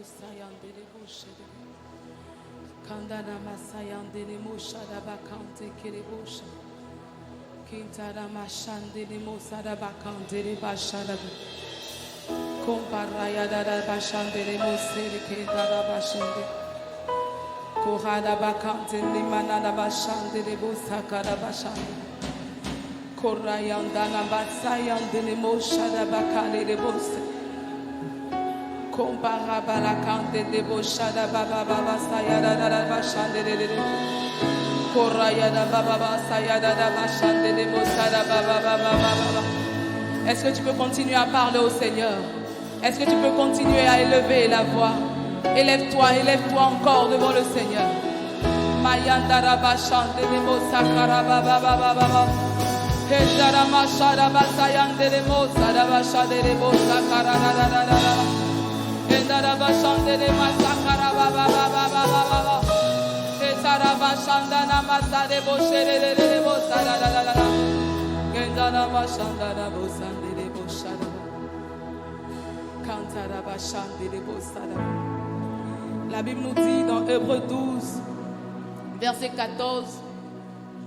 sayandere boshede. Kandana masayandere moshada bakante kerebosha. Kintara mashandere mosada bakante bashada. Komparaya dara bashandere mosere kendara bashende. Kohada bakante limanada bashandere bosakara bashande. Korayandana basayandere moshada bakale bose. Kompara balakante de boshada baba baba sayada dara bashande de. Korayada baba baba sayada dara bashande de bosada baba baba baba. Est-ce que tu peux continuer à parler au Seigneur? Est-ce que tu peux continuer à élever la voix? Élève-toi encore devant le Seigneur. Mayandara bashande de bosakara baba baba baba. Kendara mashada basayande de bosada bashade de bosakara da da da da. Kendara bashande de masakara baba baba baba baba. Kendara bashanda namasa de boshere de bosada da da da. Kendara bashanda da bosande de boshada. Kantara bashande de bosada. La Bible nous dit dans Hébreux 12, verset 14,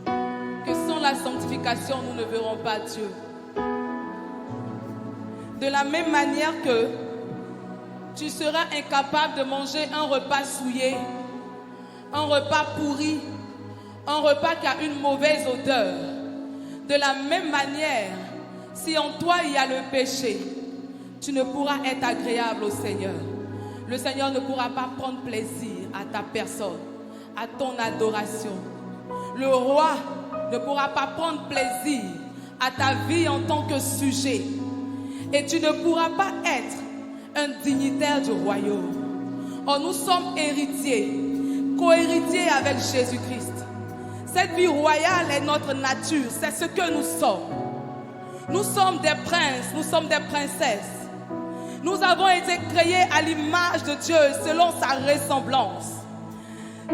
que sans la sanctification, nous ne verrons pas Dieu. De la même manière que tu seras incapable de manger un repas souillé, un repas pourri, un repas qui a une mauvaise odeur. De la même manière, si en toi il y a le péché, tu ne pourras être agréable au Seigneur. Le Seigneur ne pourra pas prendre plaisir à ta personne, à ton adoration. Le roi ne pourra pas prendre plaisir à ta vie en tant que sujet. Et tu ne pourras pas être un dignitaire du royaume. Or, nous sommes héritiers, co-héritiers avec Jésus-Christ. Cette vie royale est notre nature, c'est ce que nous sommes. Nous sommes des princes, nous sommes des princesses. Nous avons été créés à l'image de Dieu, selon sa ressemblance.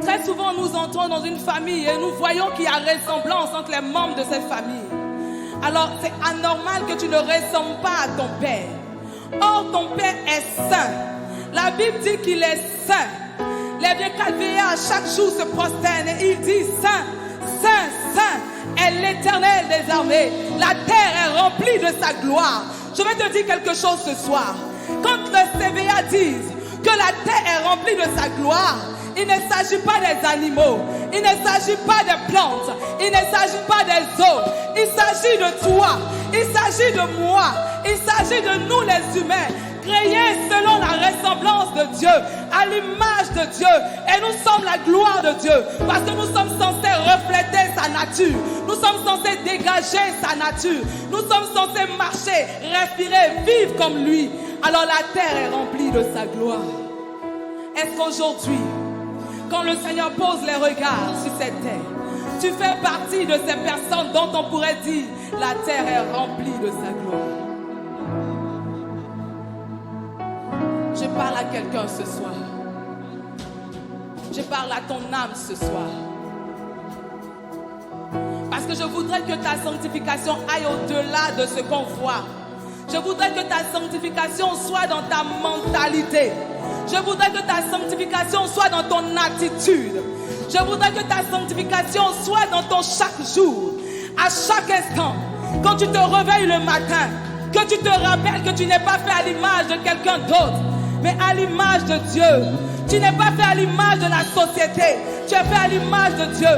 Très souvent, nous entrons dans une famille et nous voyons qu'il y a ressemblance entre les membres de cette famille. Alors, c'est anormal que tu ne ressembles pas à ton père. Or, ton père est saint. La Bible dit qu'il est saint. Les vieux calvéens, chaque jour, se prosternent et ils disent saint, saint, saint est l'Éternel des armées. La terre est remplie de sa gloire. Je vais te dire quelque chose ce soir. Quand le CVA disent que la terre est remplie de sa gloire, il ne s'agit pas des animaux, il ne s'agit pas des plantes, il ne s'agit pas des eaux, il s'agit de toi, il s'agit de moi, il s'agit de nous les humains, créés selon la ressemblance de Dieu, à l'image de Dieu, et nous sommes la gloire de Dieu, parce que nous sommes censés refléter sa nature, nous sommes censés dégager sa nature, nous sommes censés marcher, respirer, vivre comme lui. Alors la terre est remplie de sa gloire. Est-ce qu'aujourd'hui, quand le Seigneur pose les regards sur cette terre, tu fais partie de ces personnes dont on pourrait dire la terre est remplie de sa gloire? Je parle à quelqu'un ce soir. Je parle à ton âme ce soir. Parce que je voudrais que ta sanctification aille au-delà de ce qu'on voit. Je voudrais que ta sanctification soit dans ta mentalité. Je voudrais que ta sanctification soit dans ton attitude. Je voudrais que ta sanctification soit dans ton chaque jour. À chaque instant, quand tu te réveilles le matin, que tu te rappelles que tu n'es pas fait à l'image de quelqu'un d'autre, mais à l'image de Dieu. Tu n'es pas fait à l'image de la société, tu es fait à l'image de Dieu.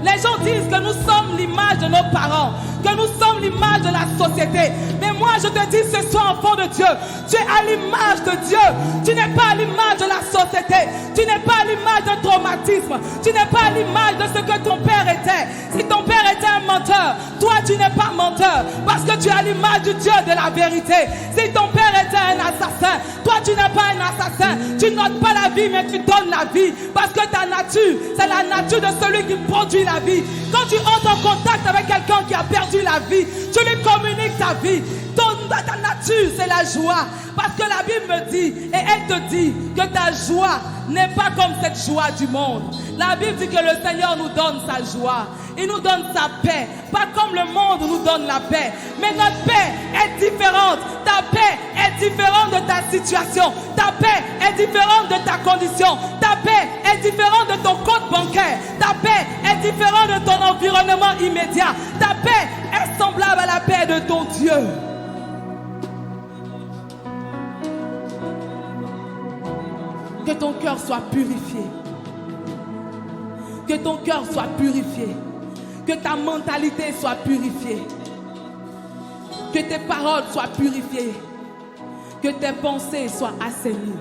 Les gens disent que nous sommes l'image de nos parents, que nous sommes l'image de la société. Mais moi je te dis ce soir, enfant de Dieu, tu es à l'image de Dieu. Tu n'es pas à l'image de la société. Tu n'es pas à l'image d'un traumatisme. Tu n'es pas à l'image de ce que ton père était. Si ton père était un menteur, toi tu n'es pas menteur, parce que tu es à l'image du Dieu de la vérité. Si ton père était un assassin, toi tu n'es pas un assassin. Tu n'ôtes pas la vie, mais tu donnes la vie, parce que ta nature, c'est la nature de celui qui produit la vie. Quand tu entres en contact avec quelqu'un qui a perdu la vie, tu lui communiques ta vie. Ta nature, c'est la joie. Parce que la Bible me dit, et elle te dit, que ta joie n'est pas comme cette joie du monde. La Bible dit que le Seigneur nous donne sa joie. Il nous donne sa paix. Pas comme le monde nous donne la paix. Mais notre paix est différente. Ta paix est différente de ta situation. Ta paix est différente de ta condition. Ta paix est différente de ton compte bancaire. Ta paix est différente de ton environnement immédiat. Ta paix est semblable à la paix de ton Dieu. Que ton cœur soit purifié. Que ton cœur soit purifié. Que ta mentalité soit purifiée. Que tes paroles soient purifiées. Que tes pensées soient assainies.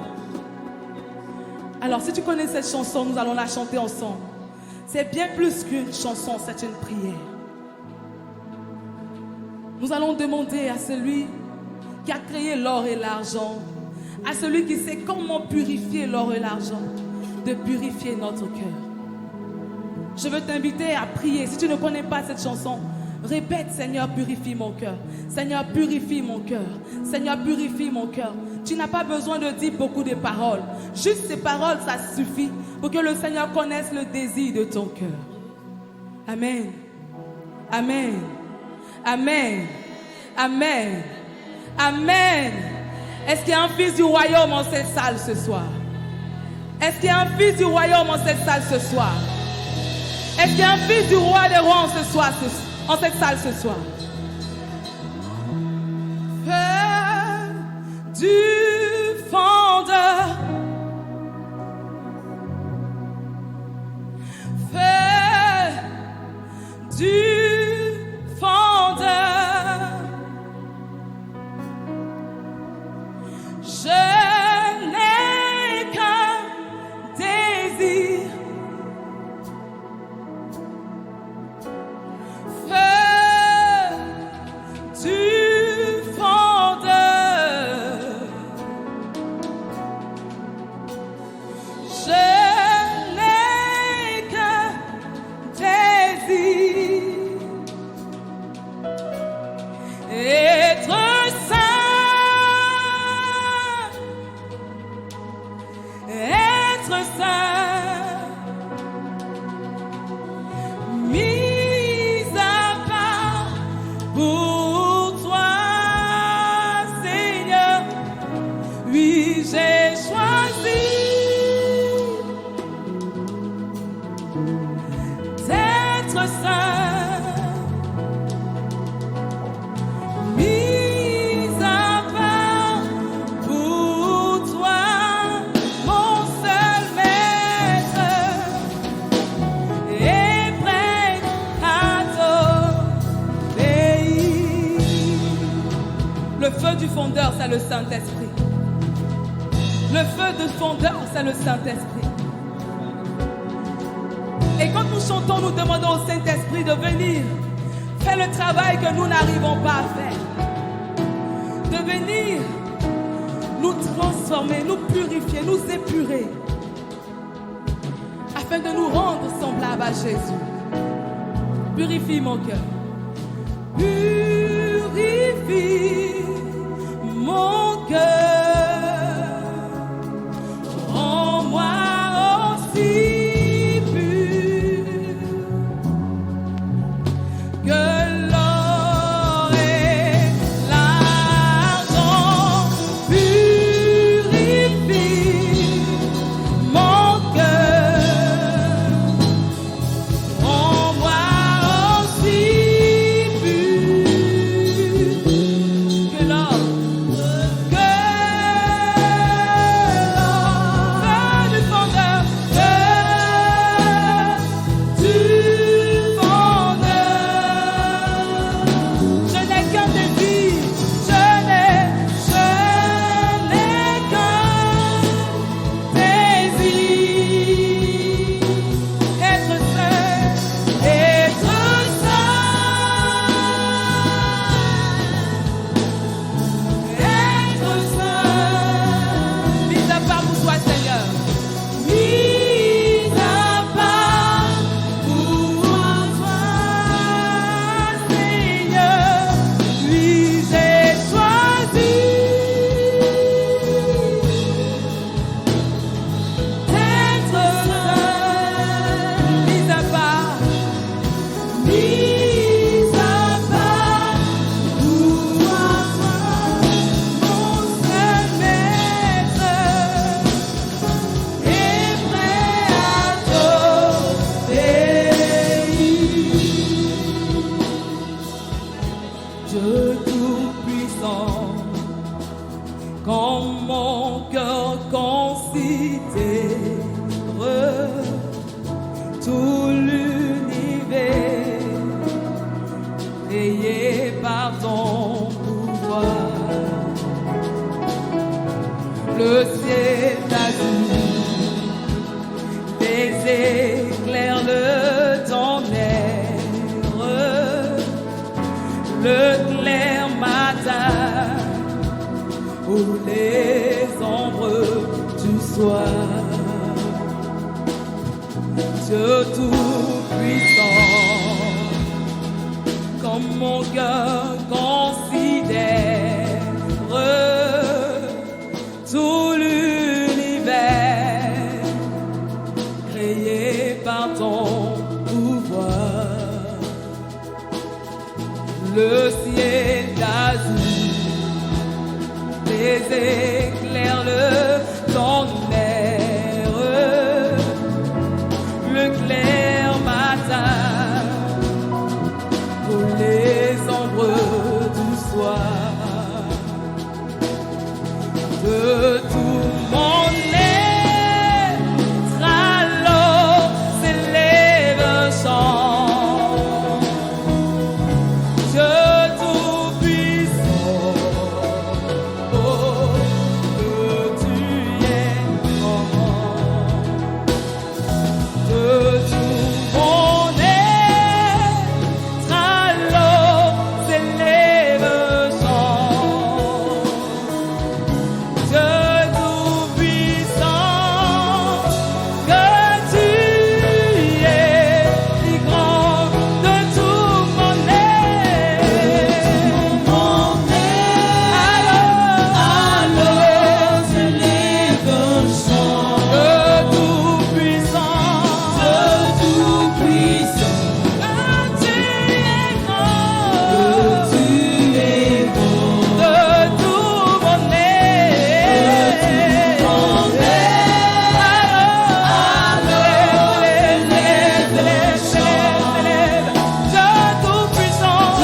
Alors, si tu connais cette chanson, nous allons la chanter ensemble. C'est bien plus qu'une chanson, c'est une prière. Nous allons demander à celui qui a créé l'or et l'argent, à celui qui sait comment purifier l'or et l'argent, de purifier notre cœur. Je veux t'inviter à prier. Si tu ne connais pas cette chanson, répète: Seigneur, purifie mon cœur. Seigneur, purifie mon cœur. Seigneur, purifie mon cœur. Tu n'as pas besoin de dire beaucoup de paroles. Juste ces paroles, ça suffit pour que le Seigneur connaisse le désir de ton cœur. Amen. Amen. Amen. Amen. Amen. Est-ce qu'il y a un fils du royaume en cette salle ce soir? Est-ce qu'il y a un fils du royaume en cette salle ce soir? Est-ce qu'il y a un fils du roi des rois en cette salle ce soir? Feu du fondeur, feu du fondeur, je n'ai qu'un désir. Fondeur, c'est le Saint-Esprit. Le feu de fondeur, c'est le Saint-Esprit. Et quand nous chantons, nous demandons au Saint-Esprit de venir faire le travail que nous n'arrivons pas à faire. De venir nous transformer, nous purifier, nous épurer, afin de nous rendre semblables à Jésus. Purifie mon cœur. Purifie mon cœur, rends-moi aussi pur que l'or et l'argent. Purifie mon cœur, rends-moi aussi pur que l'or. éclaires le tonnerre, le clair matin ou les ombres du soir. Dieu tout-puissant, comme mon cœur considère tout l'univers créé par ton pouvoir. Le ciel d'azur, les éclairs, le tonnerre, le clair matin pour les ombres du soir. De tout mon être, alors s'élève un chant. Dieu tout-puissant, oh, que tu es grand. De tout mon être, alors s'élève un chant. Dieu tout-puissant, que tu es si grand. De tout mon être, alors s'élève un chant. Dieu tout-puissant,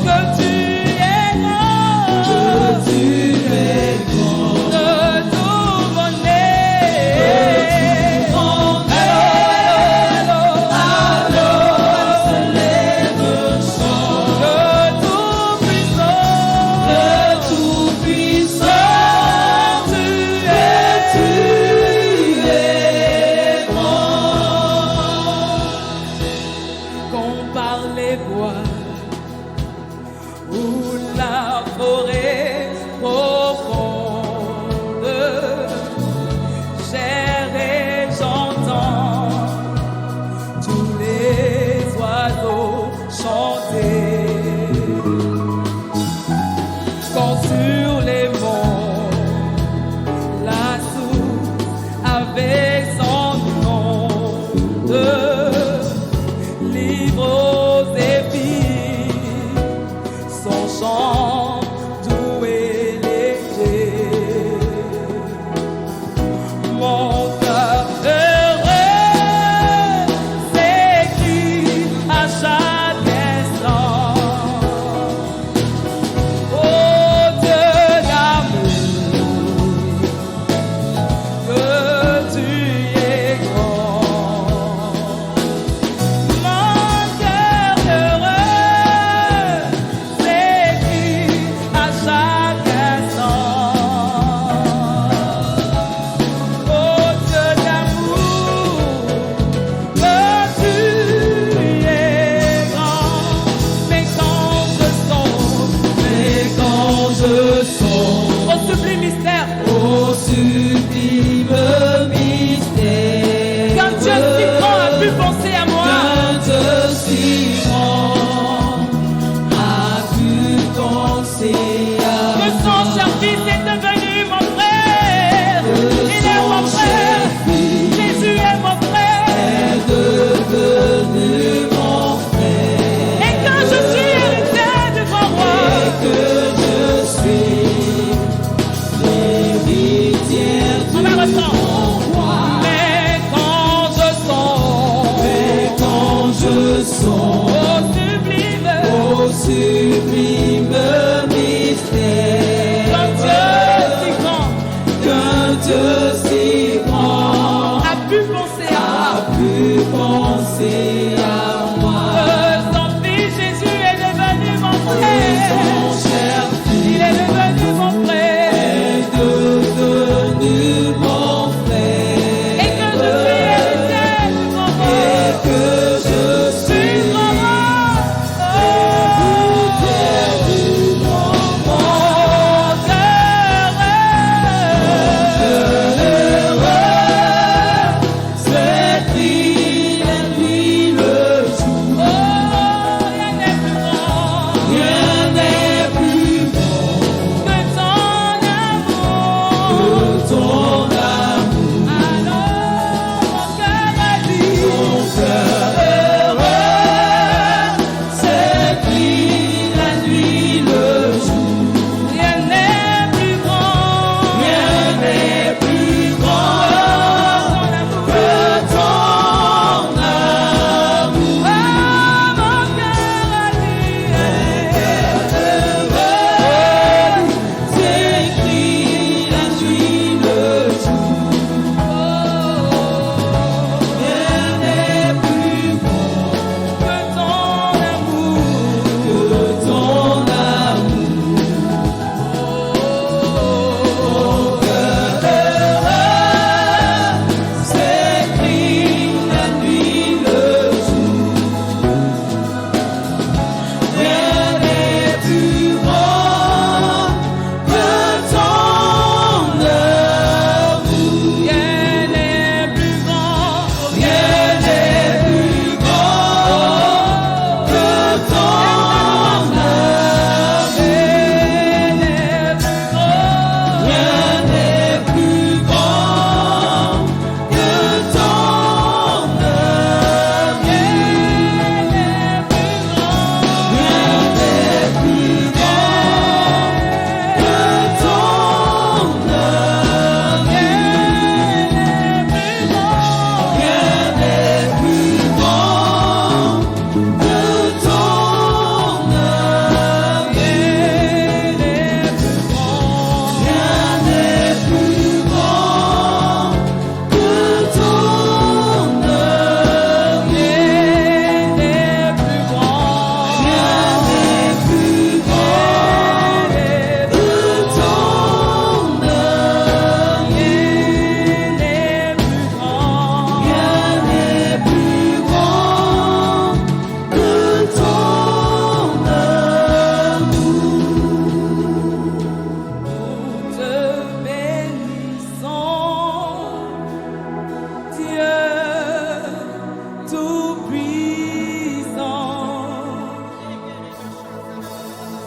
que tu es grand. De tout mon être, compare les bois ou la forêt profonde. J'erre et j'entends tous les oiseaux chanter. Quand sur les monts la source avec son onde livre aux épis son chant doux et léger. Mon cœur heureux s'écrie à chaque instant. Oh Dieu d'amour, que tu es grand. Mon cœur heureux s'écrie à chaque instant. Oh Dieu d'amour, que tu es grand. Mais quand je songe au sublime mystère, qu'un Dieu si grand a pu penser à moi. Que son cher fils est devenu mon frère. Il est mon frère. Jésus est mon frère. Et que je suis héritier du grand roi. On va reprendre. Mais quand je sens au sublime mystère.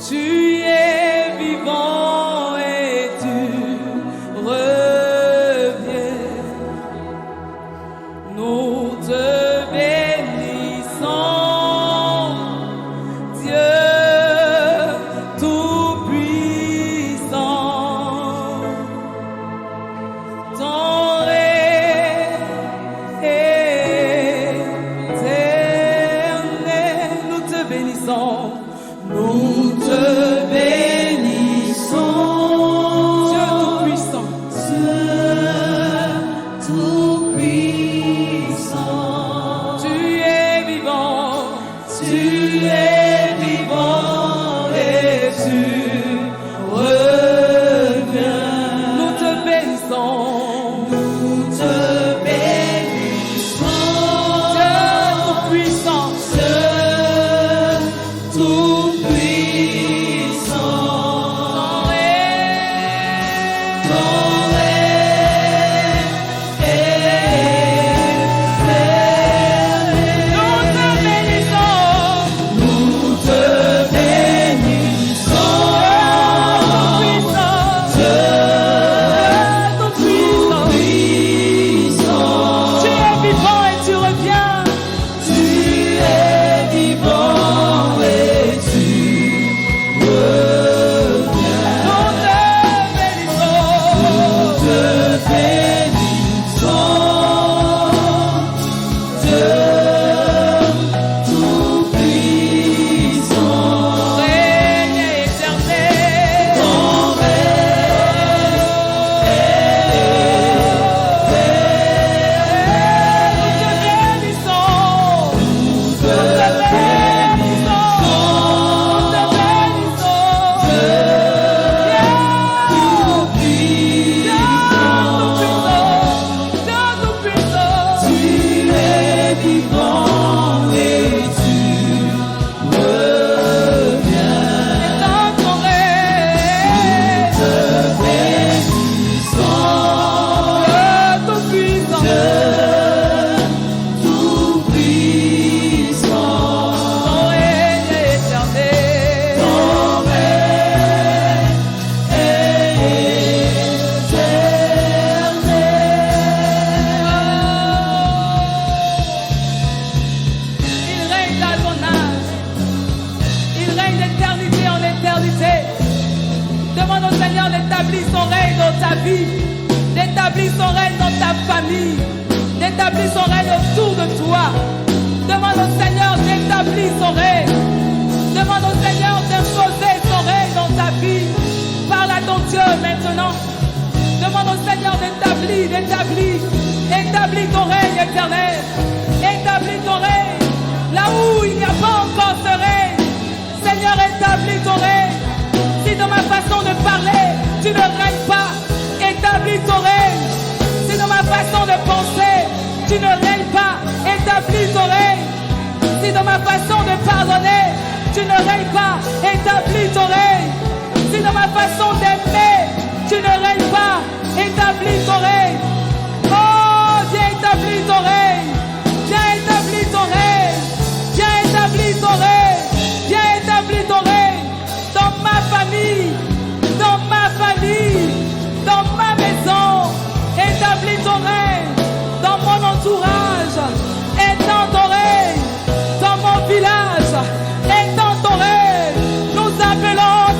Tu es vivant et tu reviens. Nous te bénissons, Dieu Tout-Puissant. Ton règne éternel, nous te bénissons. Nous te bénissons, Dieu Tout-Puissant. Tout-Puissant. Tu es vivant, tu es vivant et tu reviens. Nous te bénissons, nous te bénissons, Dieu Tout-Puissant. Demande au Seigneur d'établir son règne dans ta vie, d'établir son règne dans ta famille, d'établir son règne autour de toi. Demande au Seigneur d'établir son règne. Demande au Seigneur d'imposer son règne dans ta vie. Parle à ton Dieu maintenant. Demande au Seigneur d'établir ton règne éternel. Établis ton règne là où il n'y a pas encore ce règne. Seigneur, établis ton règne. Si dans ma façon de parler, tu ne règnes pas, établis ton règne. Si dans ma façon de penser, tu ne règnes pas, établis ton règne. Si dans ma façon de pardonner, tu ne règnes pas, établis ton règne. Si dans ma façon d'aimer, tu ne règnes pas, établis ton règne. Oh, viens établir ton règne. Viens établir ton règne. Viens établir ton règne. Viens établir ton règne. Dans ma famille, dans ma maison, établis ton règne. Dans mon entourage, étends ton règne. Dans mon village, étends ton règne. Nous appelons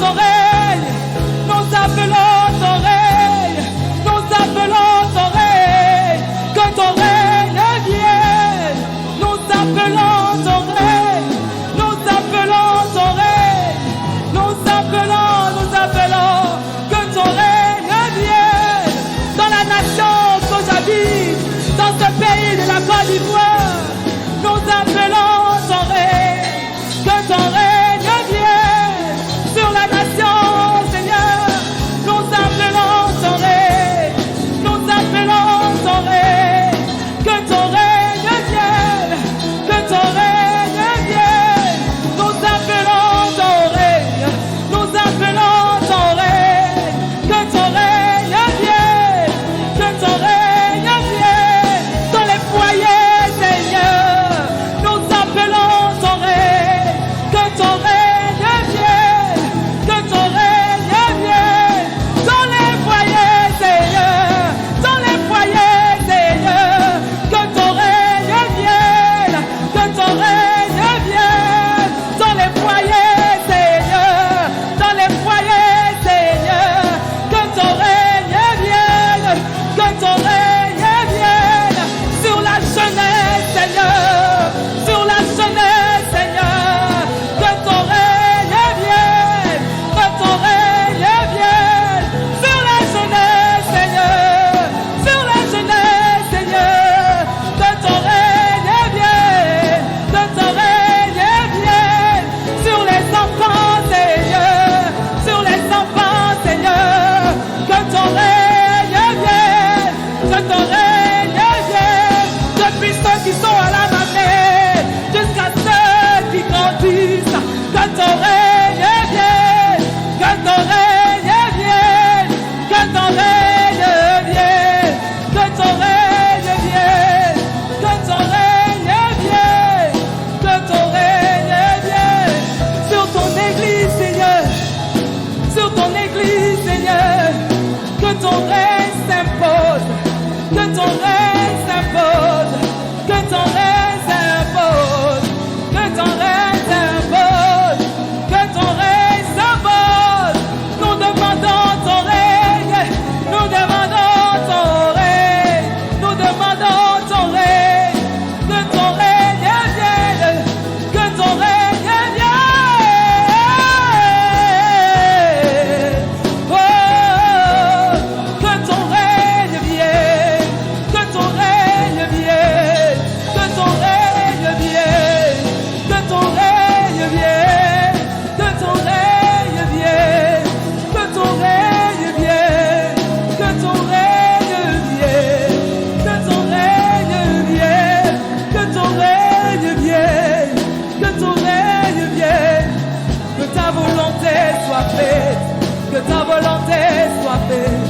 ta volonté soit faite,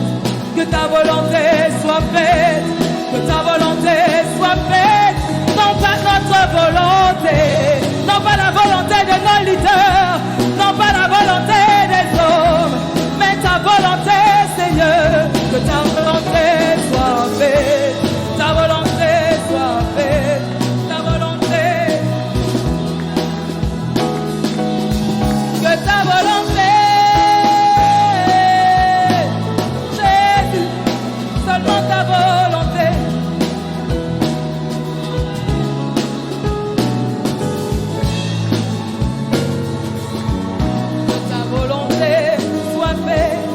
que ta volonté soit faite, que ta volonté soit faite, non pas notre volonté, non pas la volonté de nos leaders, non pas la volonté des hommes, mais ta volonté, Seigneur, que ta volonté soit faite, ta volonté soit faite, ta volonté, que ta volonté. Seulement ta volonté. Que ta volonté soit faite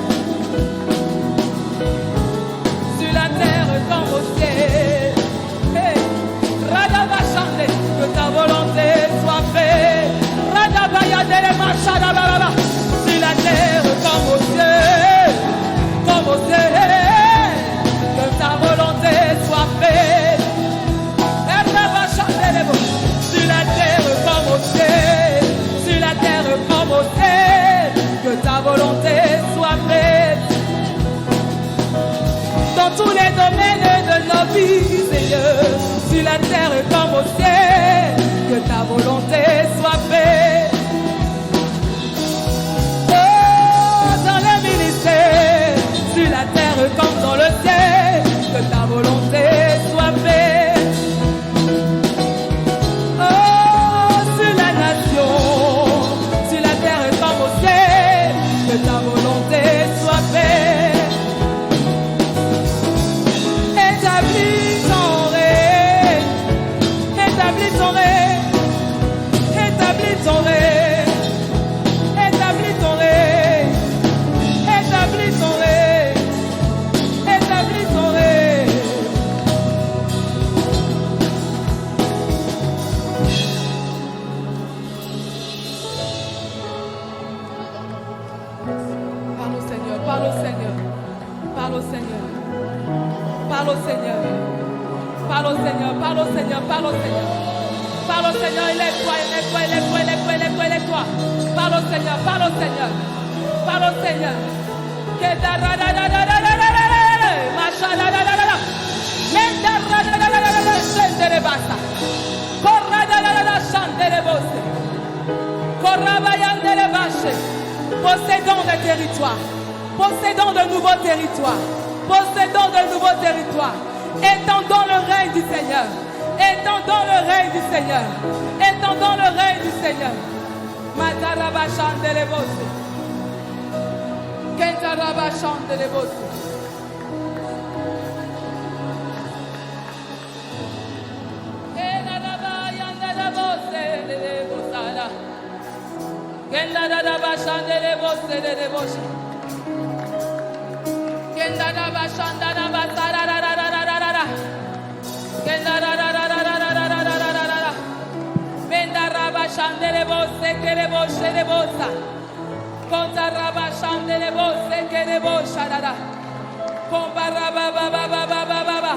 sur la terre comme au ciel. Hey. Radabachande, que ta volonté soit faite. Radabayadele machadababa, sur la terre comme au ciel. Comme au ciel. Que ta volonté soit faite. Sur la terre comme au ciel. Sur la terre comme au ciel. Que ta volonté soit faite. Dans tous les domaines de nos vies, Seigneur. Sur la terre comme au ciel. Que ta volonté soit faite. Oh, dans le ministère. Sur la terre comme dans le ciel, que ta volonté soit faite. Oh, sur la nation, sur la terre comme au ciel, que ta volonté soit faite. Établis ton règne, établis ton règne, établis ton règne, établis ton règne, établis ton règne. Établis ton règne. Parle au Seigneur, parle au Seigneur, parle au Seigneur, parle au Seigneur, parle au Seigneur, parle au Seigneur, parle au Seigneur, parle au Seigneur, élève-toi, élève-toi, élève-toi, élève-toi, élève-toi, élève-toi, parle au Seigneur, parle au Seigneur, parle au Seigneur. Possédons des territoires, possédons de nouveaux territoires, possédons de nouveaux territoires. Étendons le règne du Seigneur, étendons le règne du Seigneur, étendons le règne du Seigneur. Matarabashandelebose, Kentarabashandelebose. Kenda da da bashande le bose de boshe. Kenda da bashanda da basara da da da da da da. Kenda da da da da da da da da da da da. Menda rabashande le bose ke le boshe le bosa. Konta rabashande le bose ke le bosha da da. Komba raba ba ba ba ba ba ba ba.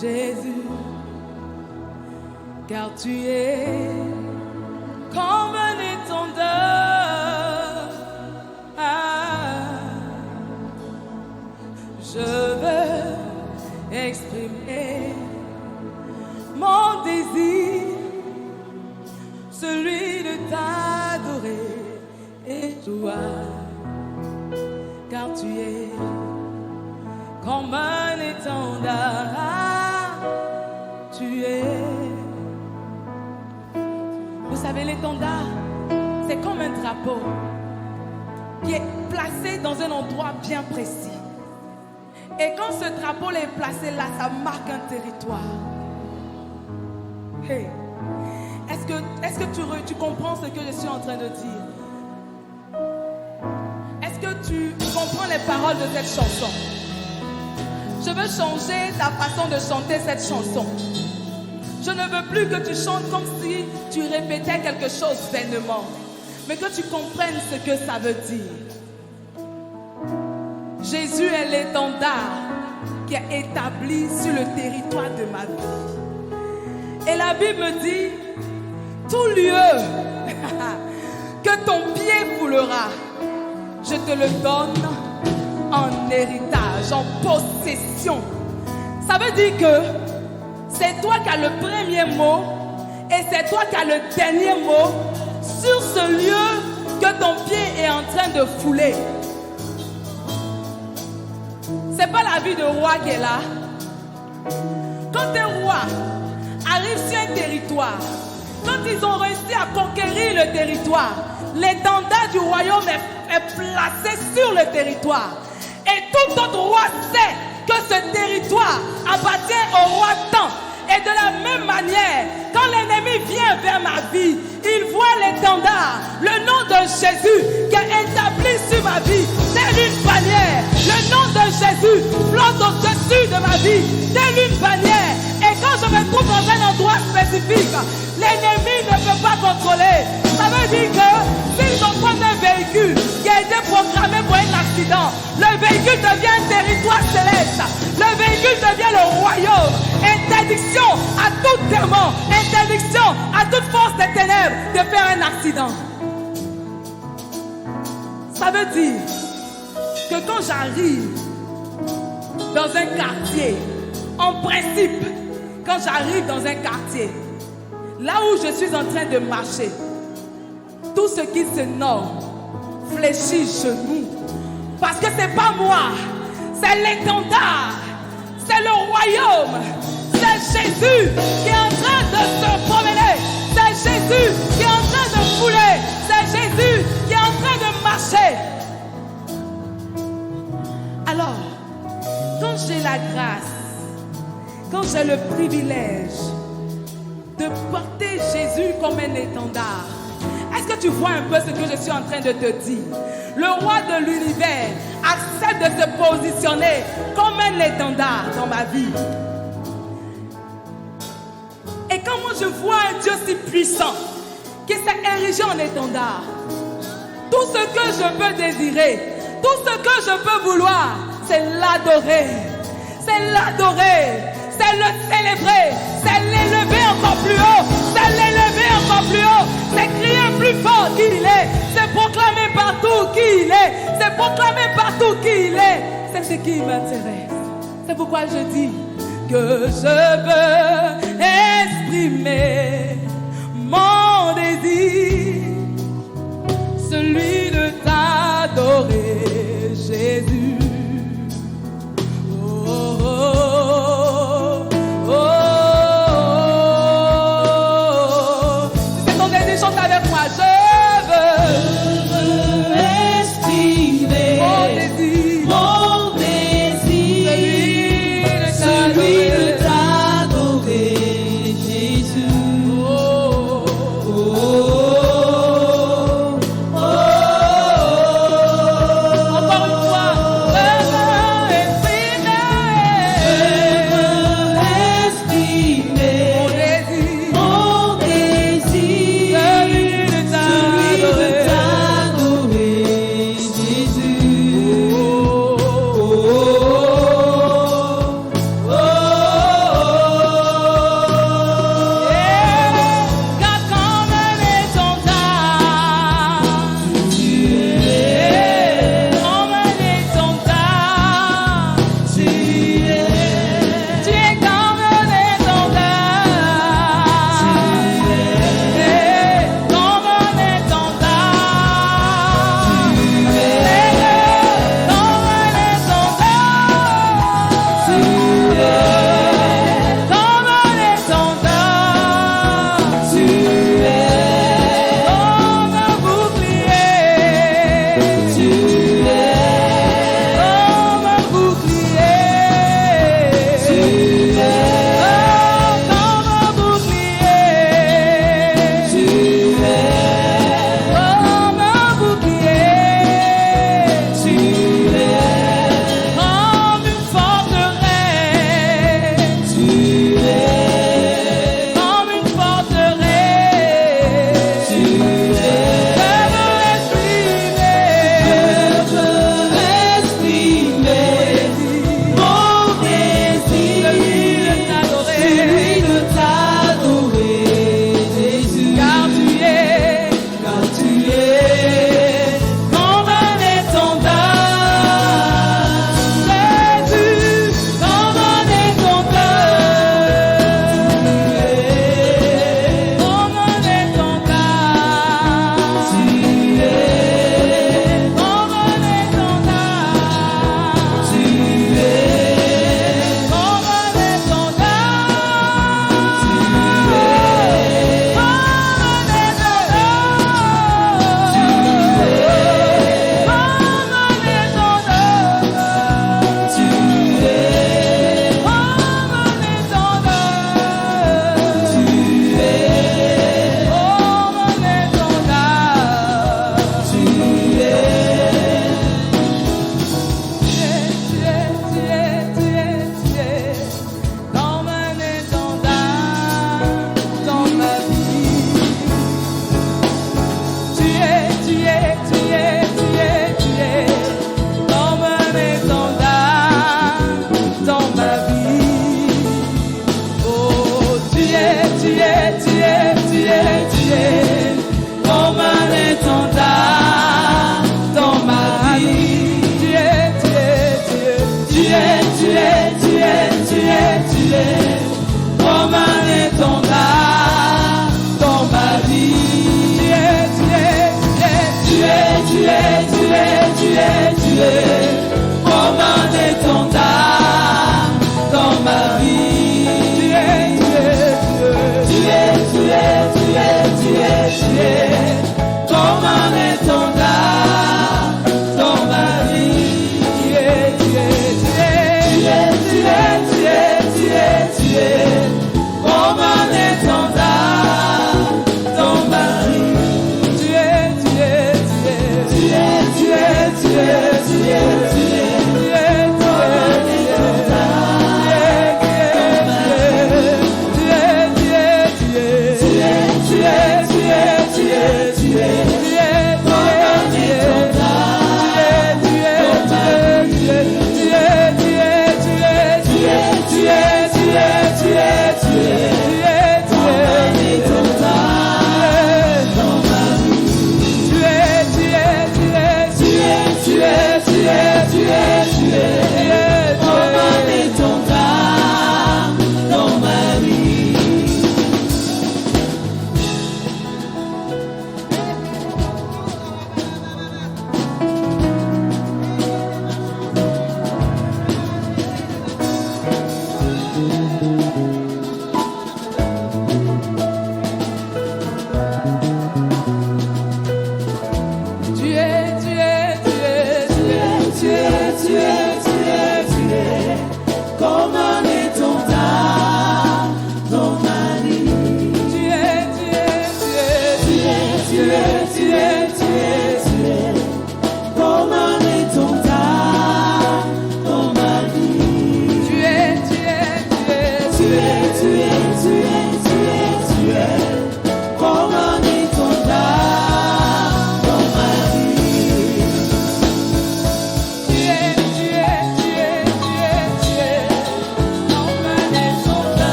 Jésus, car tu es comme un étendard. Je veux exprimer mon désir, celui de t'adorer et toi, car tu es comme un étendard. Tu es. Vous savez, l'étendard, c'est comme un drapeau qui est placé dans un endroit bien précis. Et quand ce drapeau est placé là, ça marque un territoire. Hey. Est-ce que tu comprends ce que je suis en train de dire? Est-ce que tu comprends les paroles de cette chanson? Je veux changer ta façon de chanter cette chanson. Je ne veux plus que tu chantes comme si tu répétais quelque chose vainement, mais que tu comprennes ce que ça veut dire. Jésus est l'étendard qui est établi sur le territoire de ma vie. Et la Bible dit, tout lieu que ton pied foulera, je te le donne en héritage, en possession. Ça veut dire que c'est toi qui as le premier mot et c'est toi qui as le dernier mot sur ce lieu que ton pied est en train de fouler. C'est pas la vie de roi qui est là. Quand un roi arrive sur un territoire, quand ils ont réussi à conquérir le territoire, l'étendard du royaume est placé sur le territoire. Et tout autre roi sait que ce territoire appartient au roi tant. Et de la même manière, quand l'ennemi vient vers ma vie, il voit l'étendard, le nom de Jésus qui est établi sur ma vie, telle une bannière. Le nom de Jésus flotte au-dessus de ma vie, telle une bannière. Et quand je me trouve dans un endroit spécifique, l'ennemi ne peut pas contrôler. Ça veut dire que s'ils ont pris un véhicule qui a été programmé pour un accident, le véhicule devient un territoire céleste. Le véhicule devient le royaume. Interdiction à tout démon, interdiction à toute force des ténèbres de faire un accident. Ça veut dire que quand j'arrive dans un quartier, en principe, quand j'arrive dans un quartier, là où je suis en train de marcher, tout ce qui se nomme fléchit genou. Parce que c'est pas moi, c'est l'étendard, c'est le royaume, c'est Jésus qui est en train de se promener, c'est Jésus qui est en train de fouler, c'est Jésus qui est en train de marcher. Alors, quand j'ai la grâce, quand j'ai le privilège de porter Jésus comme un étendard, est-ce que tu vois un peu ce que je suis en train de te dire? Le roi de l'univers accepte de se positionner comme un étendard dans ma vie. Et quand moi je vois un Dieu si puissant qui s'est érigé en étendard, tout ce que je peux désirer, tout ce que je peux vouloir, c'est l'adorer. C'est l'adorer, c'est le célébrer, c'est l'élever encore plus haut, c'est l'élever encore plus haut, c'est crier plus fort qui il est, c'est proclamer partout qui il est, c'est proclamer partout qui il est. C'est ce qui m'intéresse. C'est pourquoi je dis que je veux exprimer mon désir, celui de t'adorer, Jésus. Oh comme un étendard dans ma vie. Tu es comme un étendard dans ma vie. Tu es comme un étendard dans ma vie. Tu es comme un étendard dans ma vie. Tu es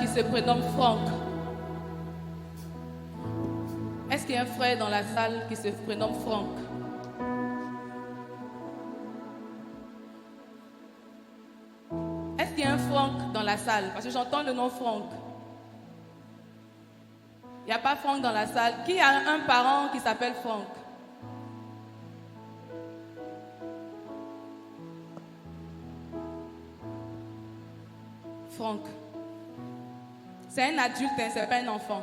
Qui se prénomme Franck. Est-ce qu'il y a un frère dans la salle qui se prénomme Franck? Est-ce qu'il y a un Franck dans la salle? Parce que j'entends le nom Franck. Il n'y a pas Franck dans la salle. Qui a un parent qui s'appelle Franck? Franck. C'est un adulte, hein, c'est pas un enfant.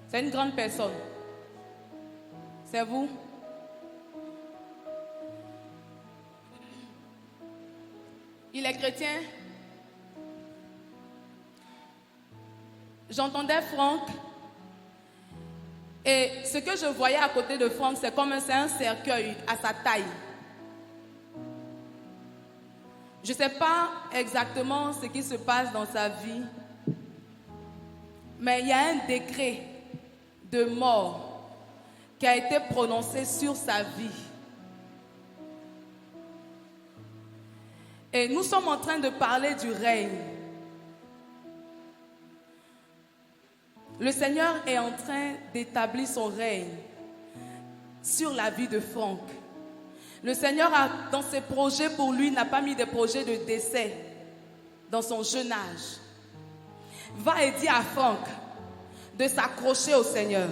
C'est une grande personne. C'est vous? Il est chrétien? J'entendais Franck. Et ce que je voyais à côté de Franck, c'est comme un cercueil à sa taille. Je ne sais pas exactement ce qui se passe dans sa vie. Mais il y a un décret de mort qui a été prononcé sur sa vie. Et nous sommes en train de parler du règne. Le Seigneur est en train d'établir son règne sur la vie de Franck. Le Seigneur, dans ses projets pour lui, n'a pas mis des projets de décès dans son jeune âge. Va et dis à Franck de s'accrocher au Seigneur.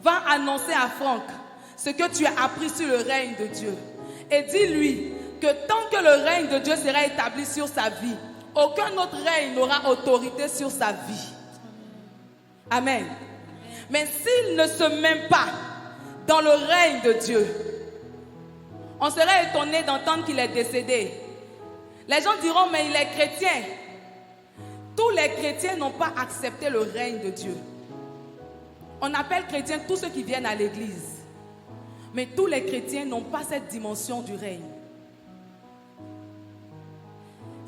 Va annoncer à Franck ce que tu as appris sur le règne de Dieu. Et dis-lui que tant que le règne de Dieu sera établi sur sa vie, aucun autre règne n'aura autorité sur sa vie. Amen. Mais s'il ne se met pas dans le règne de Dieu, on serait étonné d'entendre qu'il est décédé. Les gens diront, mais il est chrétien. Tous les chrétiens n'ont pas accepté le règne de Dieu. On appelle chrétiens tous ceux qui viennent à l'église. Mais tous les chrétiens n'ont pas cette dimension du règne.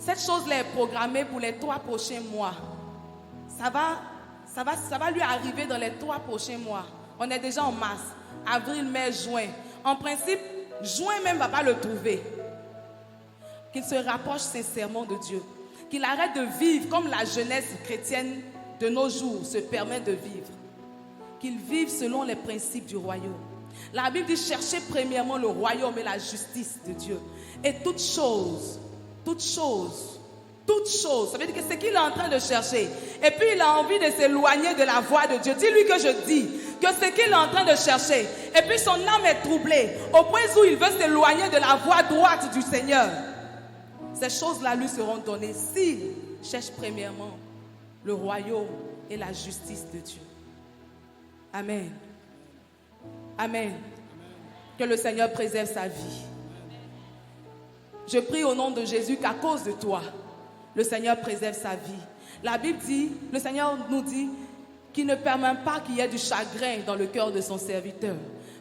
Cette chose-là est programmée pour les 3 prochains mois. Ça va lui arriver dans les 3 prochains mois. On est déjà en mars, avril, mai, juin. En principe, juin même ne va pas le trouver. Qu'il se rapproche sincèrement de Dieu. Qu'il arrête de vivre comme la jeunesse chrétienne de nos jours se permet de vivre. Qu'il vive selon les principes du royaume. La Bible dit cherchez premièrement le royaume et la justice de Dieu. Et toute chose, ça veut dire que c'est qu'il est en train de chercher. Et puis il a envie de s'éloigner de la voie de Dieu. Dis-lui que je dis que c'est qu'il est en train de chercher. Et puis son âme est troublée au point où il veut s'éloigner de la voie droite du Seigneur. Ces choses-là lui seront données s'il cherche premièrement le royaume et la justice de Dieu. Amen. Amen. Que le Seigneur préserve sa vie. Je prie au nom de Jésus qu'à cause de toi, le Seigneur préserve sa vie. La Bible dit, le Seigneur nous dit qu'il ne permet pas qu'il y ait du chagrin dans le cœur de son serviteur.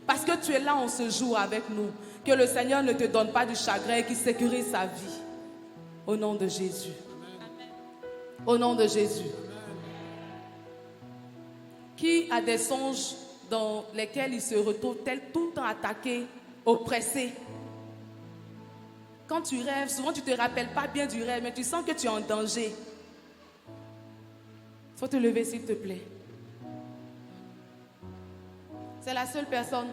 Parce que tu es là en ce jour avec nous. Que le Seigneur ne te donne pas du chagrin et qu'il sécurise sa vie. Au nom de Jésus. Au nom de Jésus. Qui a des songes dans lesquels il se retrouve tout le temps attaqué, oppressé? Quand tu rêves, souvent tu ne te rappelles pas bien du rêve, mais tu sens que tu es en danger. Il faut te lever s'il te plaît. C'est la seule personne.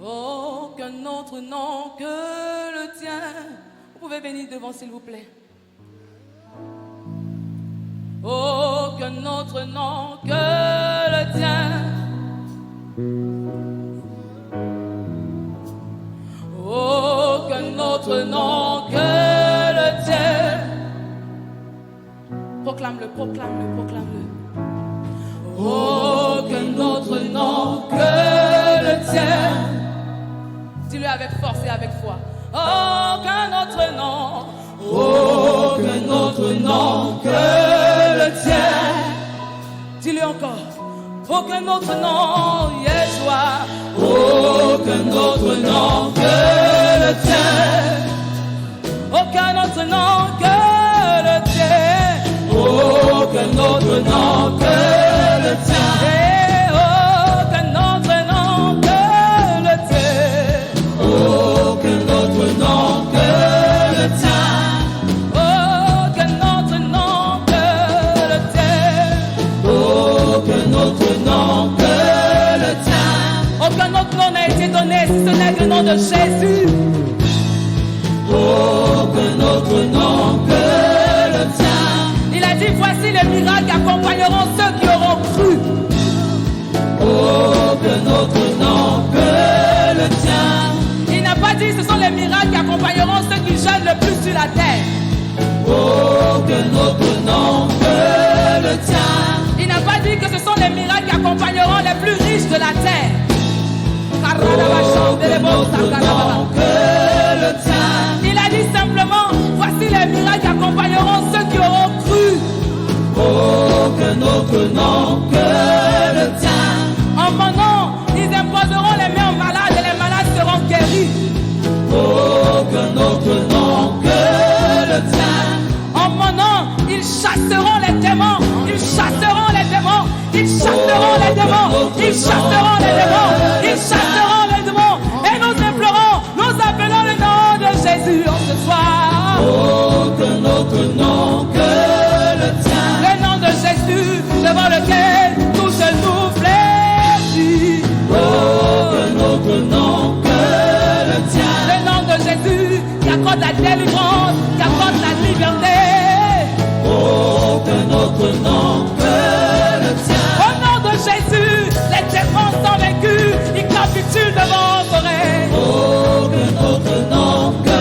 Aucun autre nom que le tien. Vous pouvez venir devant s'il vous plaît. Aucun autre nom que le tien. Aucun autre nom que le tien. Proclame-le, proclame-le, proclame-le. Aucun autre nom que le tien. Dis-le avec force et avec foi. Aucun autre nom. Aucun autre nom que le tien. Dis-le encore. Aucun autre nom, Yeshua. Aucun autre nom que le tien. Aucun autre nom que le tien. Aucun autre nom que le tien. Aucun autre nom que le tien. Aucun autre nom que le tien. Aucun autre nom que le tien. Aucun autre nom que le tien. Aucun autre nom n'a été donné si ce n'est le nom de Jésus. Aucun autre nom que le tien. Il a dit voici les miracles qui accompagneront ceux qui auront cru. Aucun autre nom que le tien. Il n'a pas dit ce sont les miracles qui accompagneront ceux qui jeûnent le plus sur la terre. Aucun autre nom que le tien. Il n'a pas dit que ce sont les miracles qui accompagneront les plus riches de la terre. Aucun autre nom que le tien. Il a dit simplement voici les miracles qui accompagneront ceux qui auront cru. Aucun autre nom que le tien. En mon nom, ils imposeront les mains aux malades et les malades seront guéris. Aucun autre nom que le tien. En mon nom, ils chasseront les démons. Ils chasseront les démons. Ils chasseront les démons. Ils chasseront les démons. Ils chasseront les démons. Et nous implorons, nous appelons le nom de Jésus en ce soir. Aucun autre nom que le tien. Le nom de Jésus devant lequel tout genou fléchit. Aucun autre nom que le tien. Le nom de Jésus qui accorde la délivrance, qui accorde la liberté. Aucun autre nom que le tien. Au nom de Jésus, les démons sont vaincus, ils capitulent devant vos règnes. Aucun autre nom que le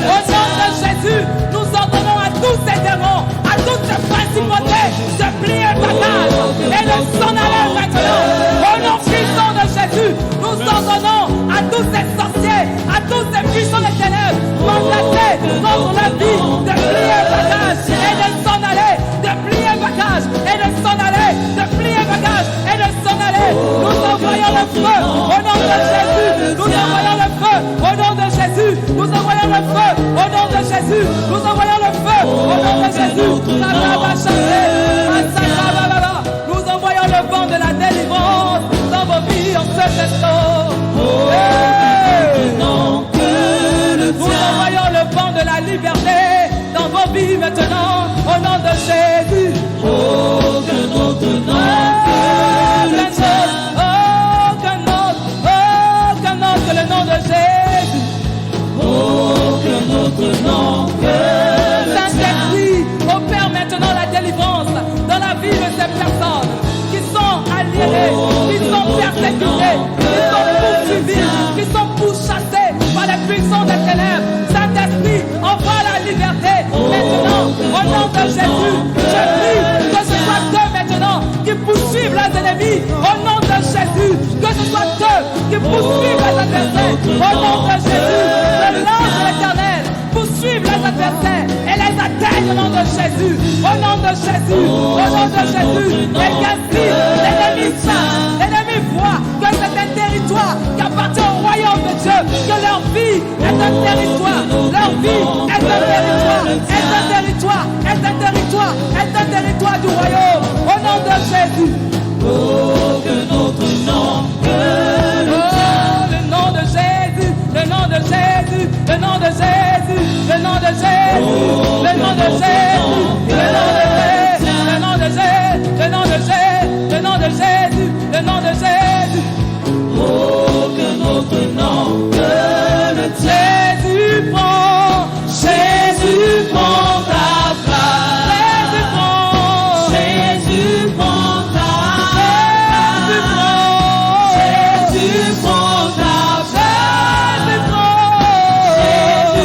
tien. Au nom de Jésus, nous ordonnons à tous ces démons, à toutes ces principautés, de plier bagage et de s'en aller maintenant. Au nom puissant de Jésus, nous ordonnons à tous ces sorciers, à tous ces puissants des ténèbres, mandatés contre la vie, de plier bagage et de s'en aller, de plier bagage et de s'en aller, de plier bagage et de s'en aller. Nous envoyons le feu au nom de Jésus. Nous envoyons le feu au nom de Jésus. de Jésus. Aucun autre nom que le Saint-Esprit, opère maintenant la délivrance dans la vie de ces personnes qui sont aliénées, qui sont persécutées, qui sont poursuivies, qui sont pourchassées par les puissants des ténèbres. Saint-Esprit, envoie la liberté maintenant au nom de Jésus. Je prie que ce soit eux maintenant qui poursuivent les ennemis au nom de Jésus. Que ce soit eux qui poursuivent les adversaires au nom de Jésus. Le l'ange de l'Éternel poursuivent les adversaires et les atteignent au nom de Jésus. Au nom de Jésus, au nom de Jésus. Les gaspillent, l'ennemi sache, l'ennemi voit que c'est un territoire qui appartient au royaume de Dieu, que leur vie est un territoire, leur vie est un territoire, est un territoire, est un territoire, est un territoire du royaume. Au nom de Jésus. aucun autre nom que le nom de Jésus, le nom de Jésus, le nom de Jésus, le nom de Jésus, le nom de Jésus, le nom de Jésus, le nom de Jésus, le nom de Jésus, le nom de Jésus. aucun autre nom que le tien. Jésus prend, Jésus prend ta place. Jésus prend ta Jésus prend ta Jésus prend ta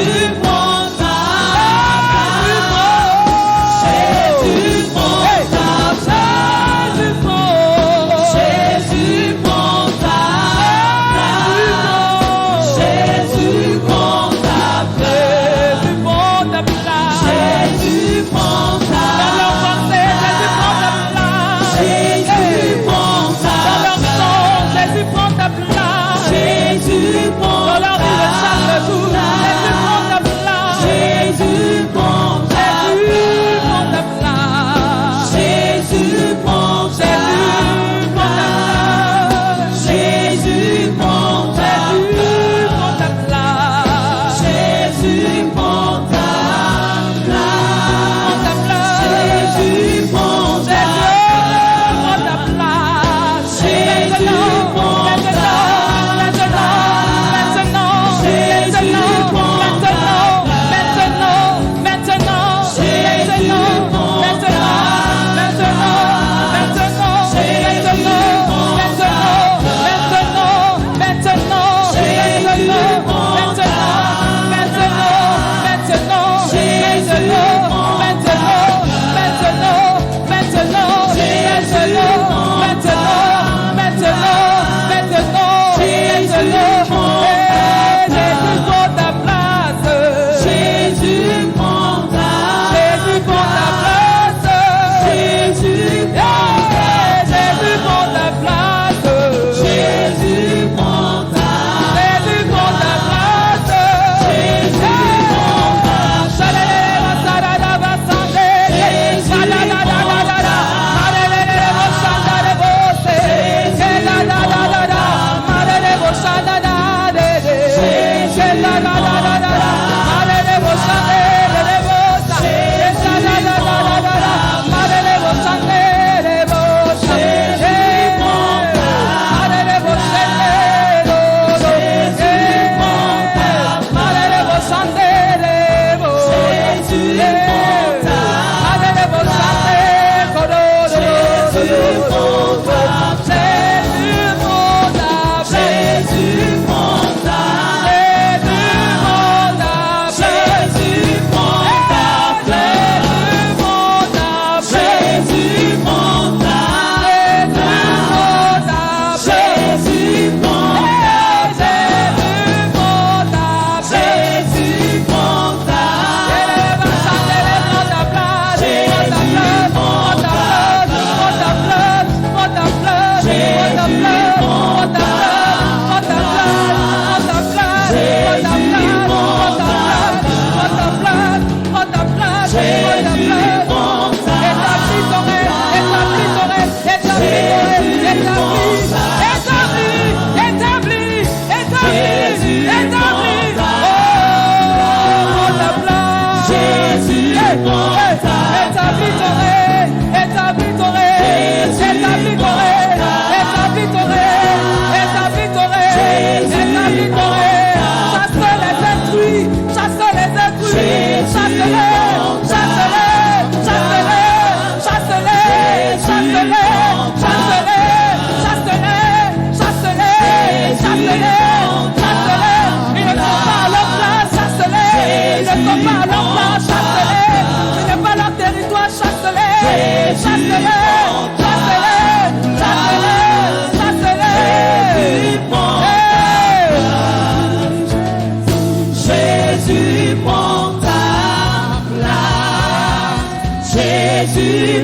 Jésus prend ta Jésus prend ta Jésus prend ta Jésus prend ta Dans leur pensée, Jésus prend ta place. Jésus prend ta Dans leur sang, Jésus prend ta place. Jésus prend Dans leur vie de chaque jour, Jésus prend ta place. Jésus prend ta Jésus prend ta place. Jésus prend ta Jésus prend ta place. Jésus prend ta Jésus prend ta place. Jésus prend ta place. Jésus prend ta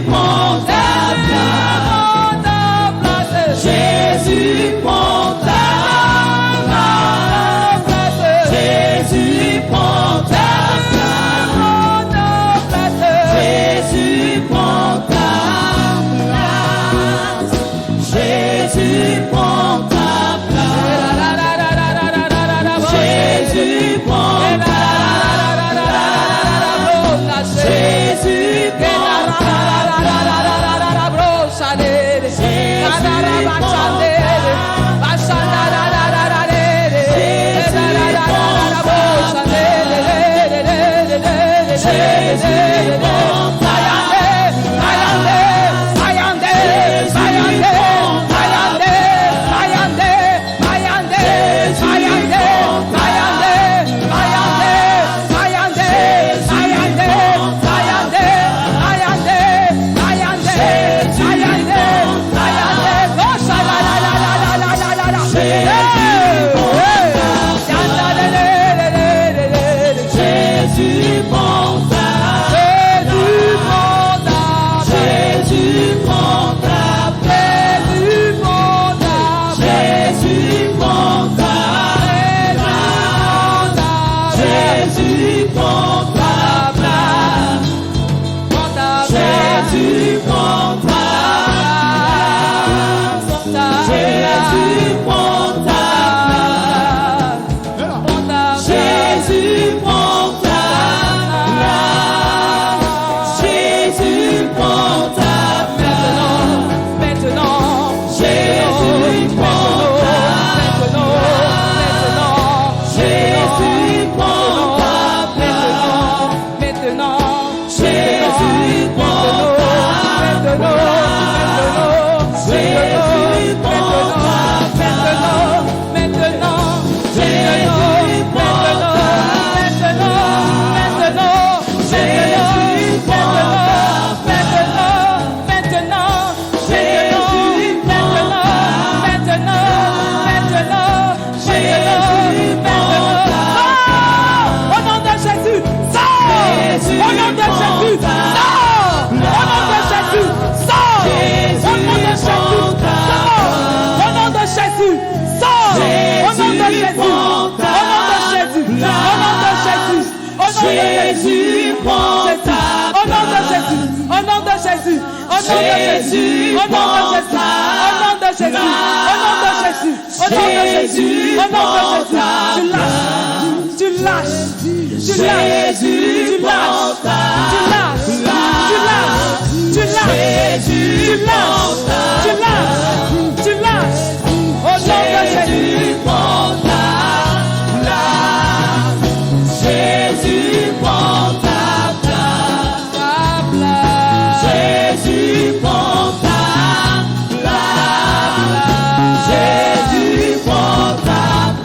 prend ta place. Jésus prend ta place. Jésus prend ta place. Jésus prend ta place. Jésus prend ta place. Jésus prend ta place. Jésus prend ta Jésus prend ta place. Au nom de Jésus. Au nom de Jésus. Au nom de Jésus. Au nom de Jésus. Au nom de Jésus. Au nom de Jésus. Tu lâches. Tu lâches. Tu lâches. Tu lâches. Tu lâches. Tu lâches. Tu lâches. Tu lâches. Au nom de Jésus. Jésus prend ta place. Jésus prend ta place. Jésus prend ta place.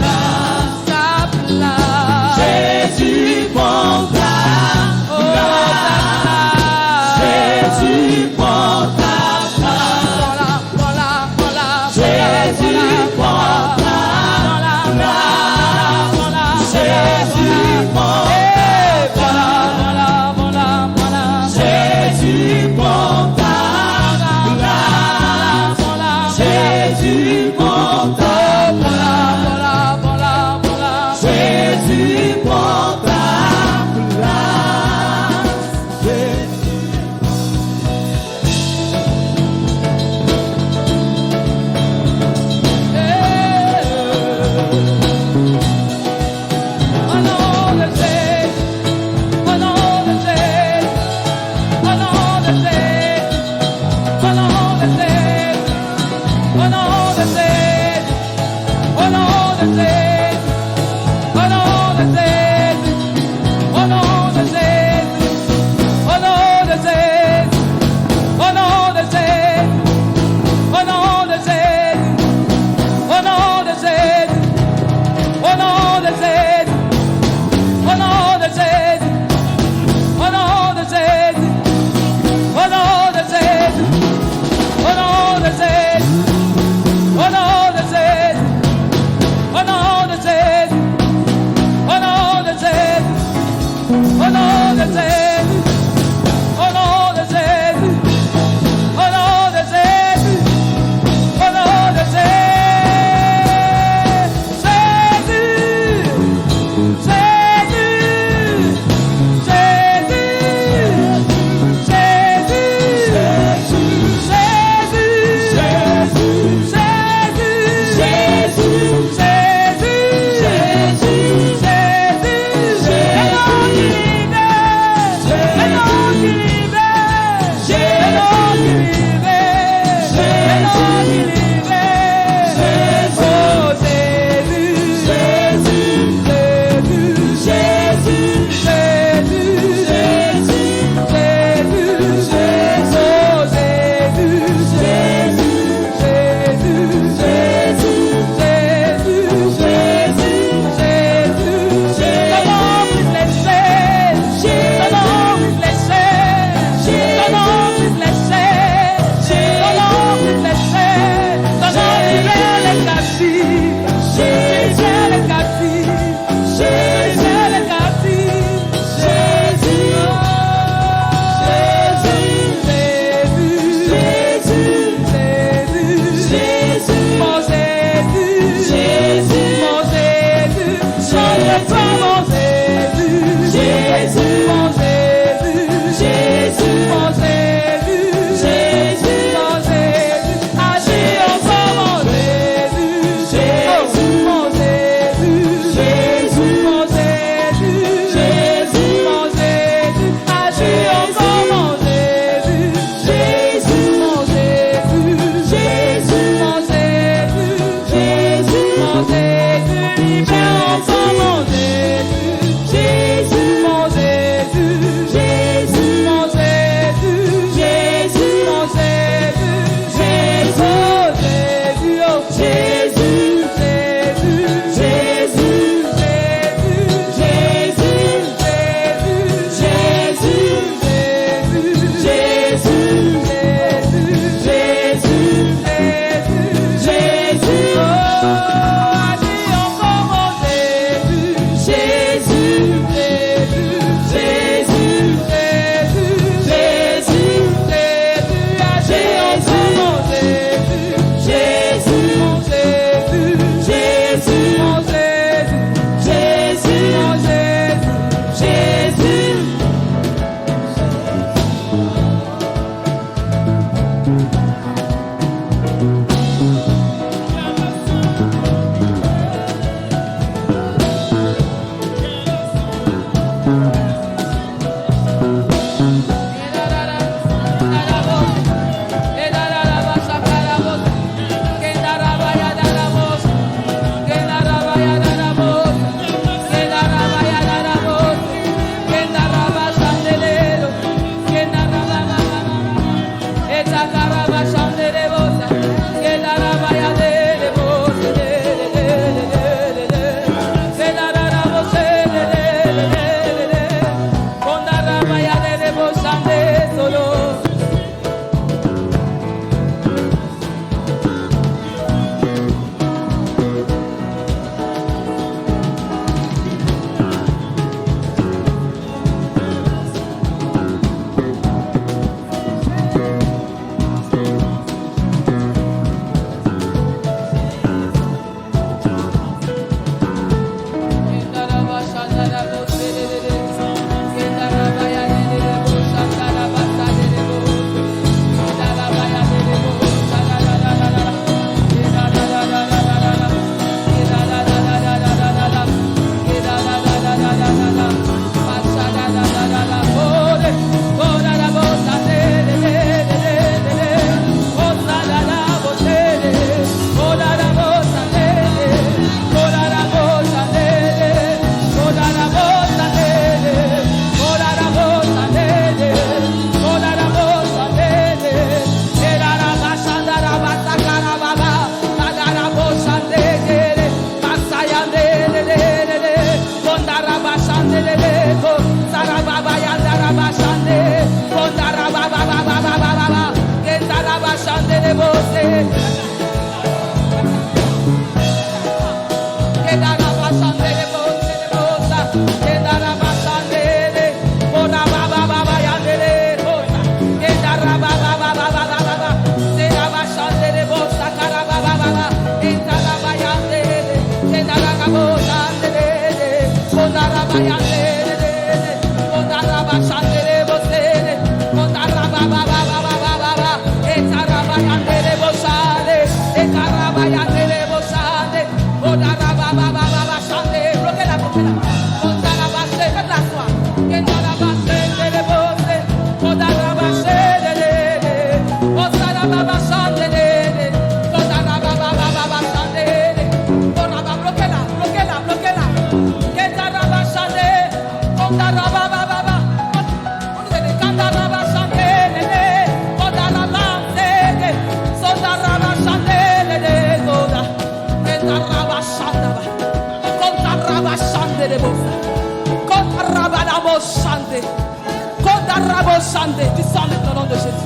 Tu sens maintenant le nom de Jésus.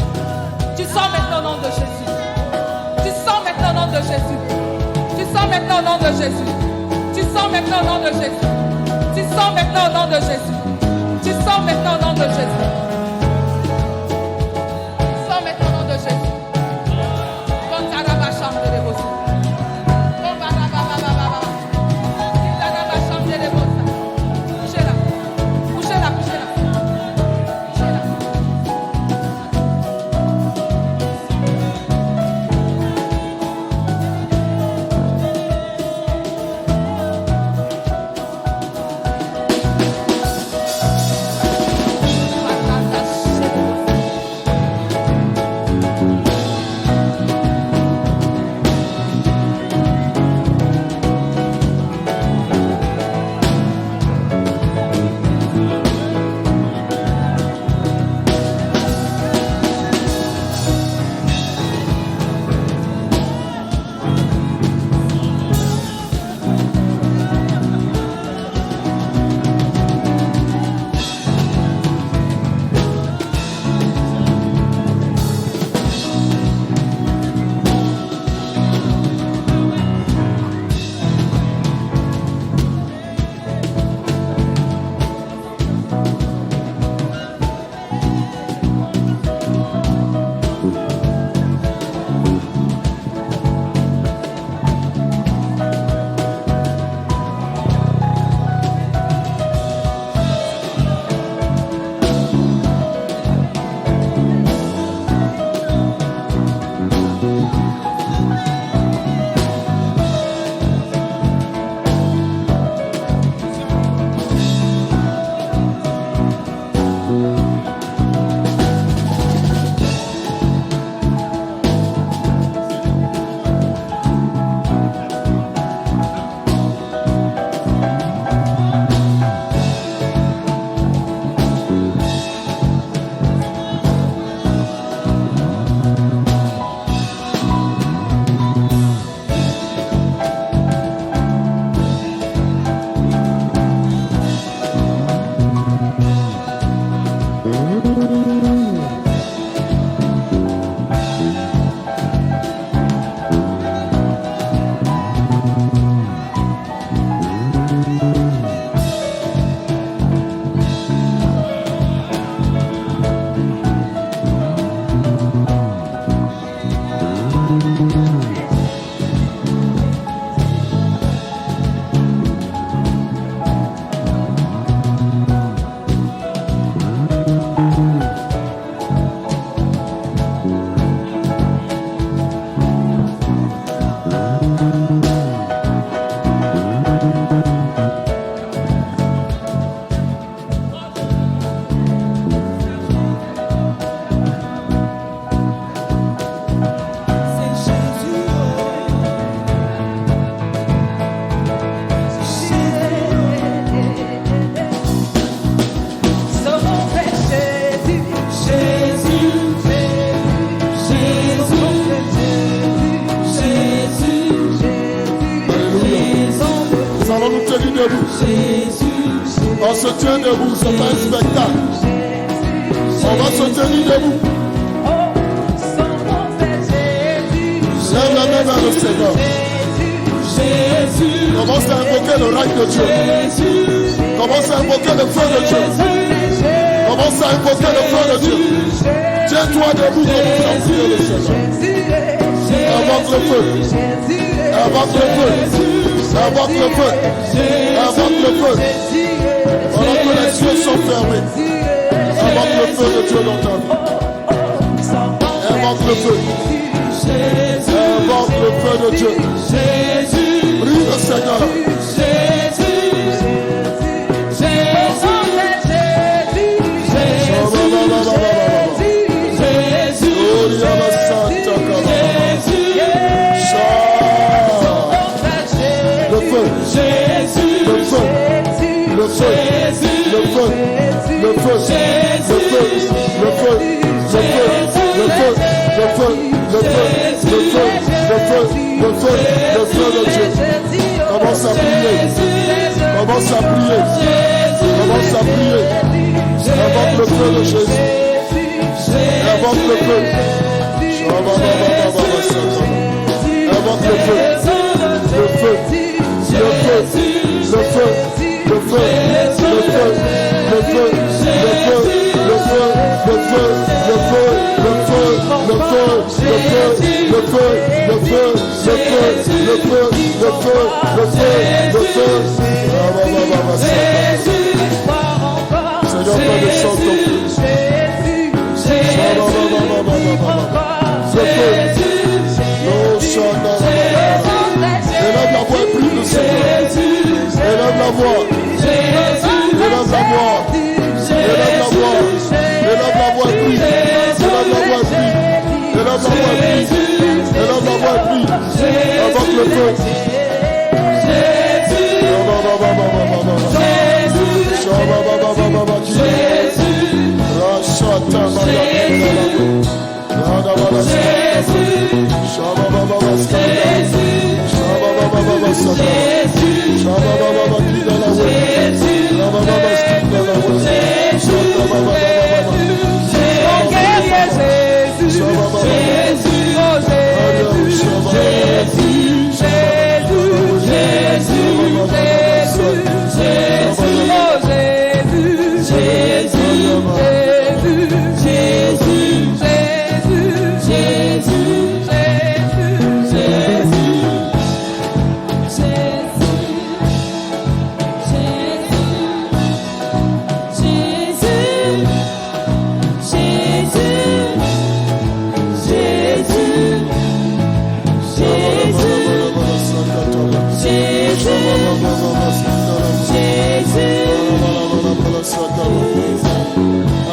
Tu sens maintenant le nom de Jésus. Tu sens maintenant le nom de Jésus. Tu sens maintenant le nom de Jésus. Tu sens maintenant le nom de Jésus. Tu sens maintenant le nom de Jésus. Tu sens maintenant le nom de Jésus. Tu sens maintenant le nom de Jésus. Comme ta rabat chante de l'émotion. Comme ta rabat chante de l'émotion. debout. On se tient debout, c'est pas un spectacle. On va se tenir debout. Lève la main vers le Seigneur. Commence à invoquer le règne de Dieu. Commence à invoquer le feu de Dieu. Commence à invoquer le feu de Dieu. Tiens-toi debout, commence à prier le Seigneur. Invoque le feu. Invoque le feu. Invoque le feu. Invoque le feu. Pendant que les yeux sont fermés. Invoque le feu de Dieu dans ta vie. Invoque le feu. Invoque le feu de Dieu. Prie le Seigneur. Le feu. Le feu. Le feu. Le feu. Le feu. Le feu. Le feu. Le feu. Le feu. Le feu, le feu, le feu, le feu, le feu de Dieu. Commence à prier. Commence à prier. Commence à prier. Invoque le feu de Jésus. Invoque le feu. Invoque le feu. Le feu. Le feu. Le feu. Le feu. Le feu. Le feu. Le feu. Le feu. Le feu. Le feu. Le feu. Le feu, le feu, le feu, le feu, le feu, le feu, le feu, le feu, le feu. Seigneur, fais descendre ton feu. Le feu. Élève la voix et prie le Seigneur. Élève la voix. Élève la voix. Élève la voix. Élève la voix et prie. Élève la voix et prie. Élève la voix et prie. Élève la voix et prie. Invoque le feu.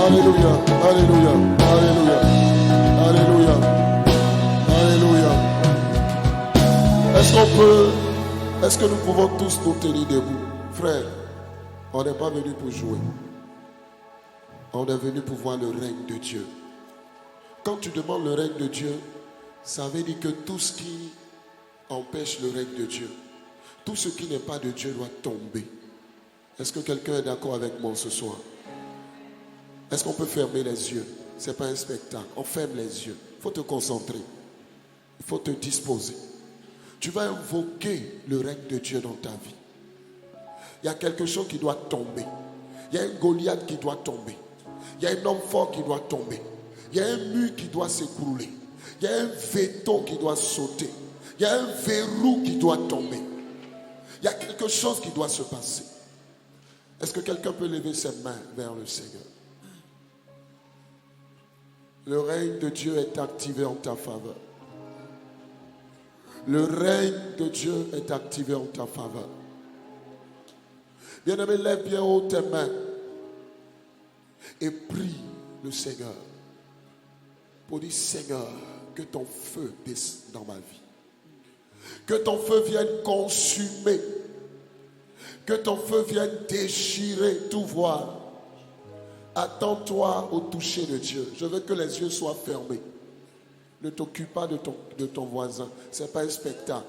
Alléluia, alléluia, alléluia, alléluia, alléluia. Est-ce que nous pouvons tous nous tenir debout? Frère, on n'est pas venu pour jouer. On est venu pour voir le règne de Dieu. Quand tu demandes le règne de Dieu, ça veut dire que tout ce qui empêche le règne de Dieu, tout ce qui n'est pas de Dieu doit tomber. Est-ce que quelqu'un est d'accord avec moi ce soir? Est-ce qu'on peut fermer les yeux? Ce n'est pas un spectacle. On ferme les yeux. Il faut te concentrer. Il faut te disposer. Tu vas invoquer le règne de Dieu dans ta vie. Il y a quelque chose qui doit tomber. Il y a un Goliath qui doit tomber. Il y a un homme fort qui doit tomber. Il y a un mur qui doit s'écrouler. Il y a un veto qui doit sauter. Il y a un verrou qui doit tomber. Il y a quelque chose qui doit se passer. Est-ce que quelqu'un peut lever ses mains vers le Seigneur? Le règne de Dieu est activé en ta faveur. Le règne de Dieu est activé en ta faveur. Bien-aimé, lève bien haut tes mains et prie le Seigneur pour dire: Seigneur, que ton feu descende dans ma vie. Que ton feu vienne consumer. Que ton feu vienne déchirer tout voile. Attends-toi au toucher de Dieu. Je veux que les yeux soient fermés. Ne t'occupe pas de ton voisin. Ce n'est pas un spectacle.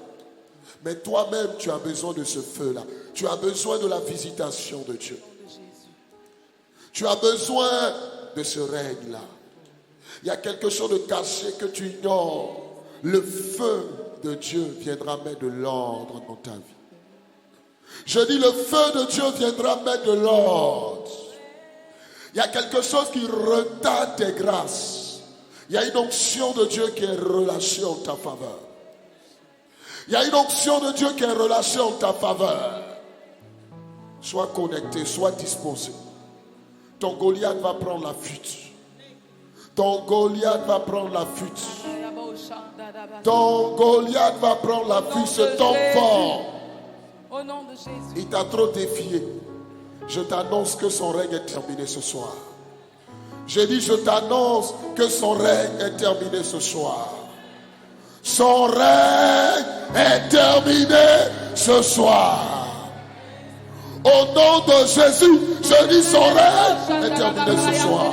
Mais toi-même, tu as besoin de ce feu-là. Tu as besoin de la visitation de Dieu. Tu as besoin de ce règne-là. Il y a quelque chose de caché que tu ignores. Le feu de Dieu viendra mettre de l'ordre dans ta vie. Je dis, le feu de Dieu viendra mettre de l'ordre. Il y a quelque chose qui retarde tes grâces. Il y a une onction de Dieu qui est relâchée en ta faveur. Il y a une onction de Dieu qui est relâchée en ta faveur. Sois connecté, sois disposé. Ton Goliath va prendre la fuite. Ton Goliath va prendre la fuite. Ton Goliath va prendre la fuite. C'est ton fort. Au nom de Jésus. Il t'a trop défié. Je t'annonce que son règne est terminé ce soir. J'ai dit, je t'annonce que son règne est terminé ce soir. Son règne est terminé ce soir. Au nom de Jésus, je dis, son règne est terminé ce soir.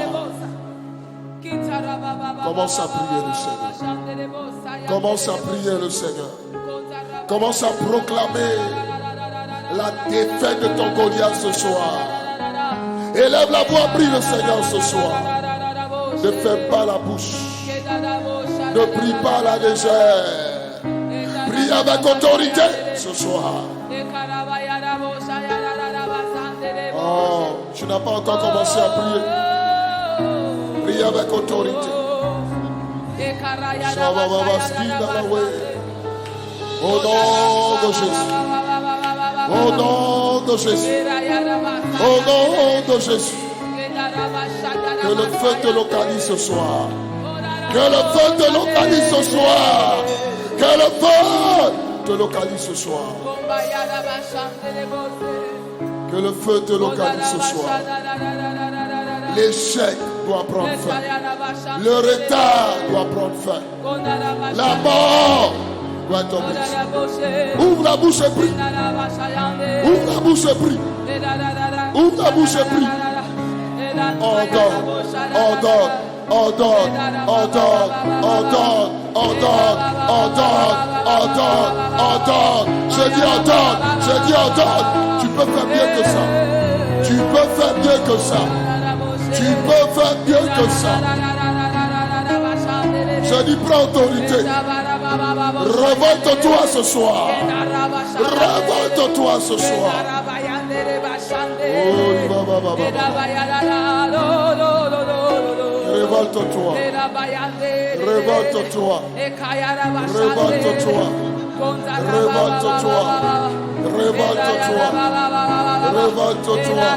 Commence à prier le Seigneur. Commence à prier le Seigneur. Commence à proclamer la défaite de ton Goliath ce soir. Élève la voix, prie le Seigneur ce soir. Ne ferme pas la bouche. Ne prie pas à la légère. Prie avec autorité ce soir. Oh, tu n'as pas encore commencé à prier. Prie avec autorité. Au nom de Jésus. Au nom de Jésus. Au nom de Jésus. Que le feu te localise ce soir. Que le feu te localise ce soir. Que le feu te localise ce soir. Que le feu te localise ce soir. L'échec doit prendre fin. Le retard doit prendre fin. La mort doit tomber. Ouvre la bouche et prie. Ouvre la bouche et prie. Ouvre la bouche et prie. Ordonne, ordonne, ordonne, ordonne, ordonne, ordonne, ordonne, ordonne. Je dis ordonne, je dis ordonne. Tu peux faire mieux que ça. Tu peux faire mieux que ça. Tu peux faire mieux que ça. Je dis prends autorité. Révolte-toi ce soir. Révolte-toi ce soir. Révolte-toi. Révolte-toi. Révolte-toi. Révolte-toi. Révolte-toi. Révolte-toi.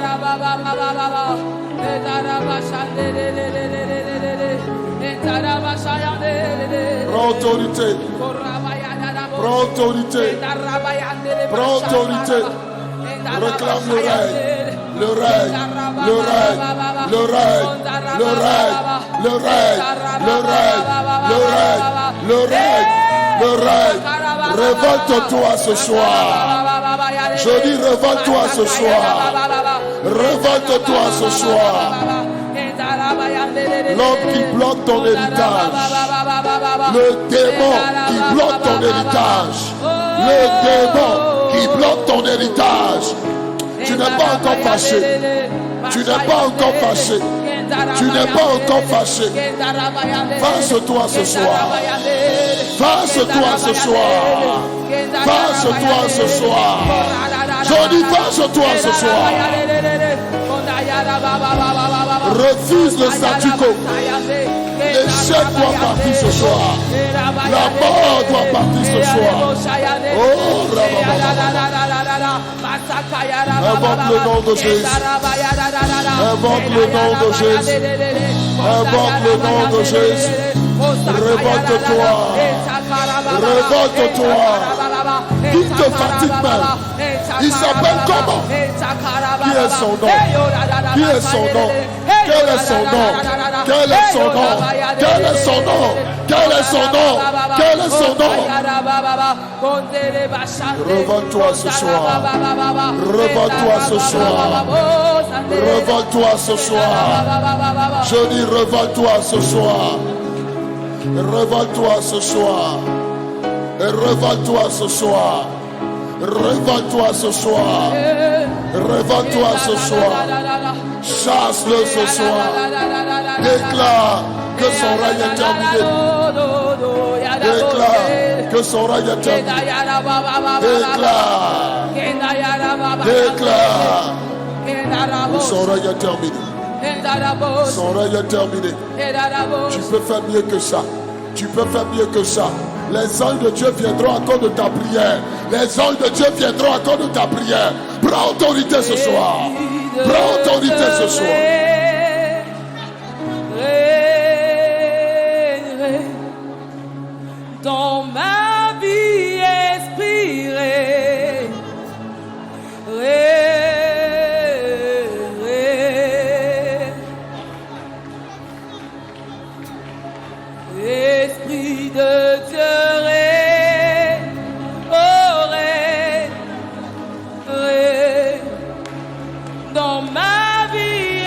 Prends autorité. Prends autorité. Prends autorité. Réclame le règne. Le règne. Le règne. Le règne. Le règne. Le règne. Le règne. Le règne. Le règne. Le règne. Révolte-toi ce soir. Je dis révolte-toi ce soir. Révolte-toi ce soir. L'homme qui bloque ton héritage. Le démon qui bloque ton héritage. Le démon qui bloque ton héritage. Tu n'es pas encore fâché. Tu n'es pas encore fâché. Tu n'es pas encore fâché. Fâche-toi ce soir. Fâche-toi ce soir. Fâche-toi ce soir. Je dis fâche-toi ce soir. Refuse le statu quo. L'échec doit partir ce soir. La mort doit partir ce soir. Oh, invoque le nom de Jésus. Invoque le nom de Jésus. Invoque le nom de Jésus. Révolte-toi. Révolte-toi. Il te fatigue même. Il s'appelle comment? Qui est son nom? Qui est son nom? Quel est son nom? Quel est son nom? Quel est son nom? Quel est son nom? Quel est son nom? Révolte-toi ce soir. Révolte-toi ce soir. Révolte-toi ce soir. Je dis révolte-toi ce soir. Révolte-toi ce soir. Et révèle-toi ce soir. Révèle-toi ce soir. Révèle-toi ce soir. Chasse-le ce soir. Déclare que son règne est terminé. Déclare que son règne est terminé. Déclare. Déclare. Son règne est terminé. Son règne est terminé. Tu peux faire mieux que ça. Tu peux faire mieux que ça. Les anges de Dieu viendront à cause de ta prière. Les anges de Dieu viendront à cause de ta prière. Prends autorité ce soir. Prends autorité ce soir. Dans ma vie, esprit, Esprit de Dieu, dans ma vie,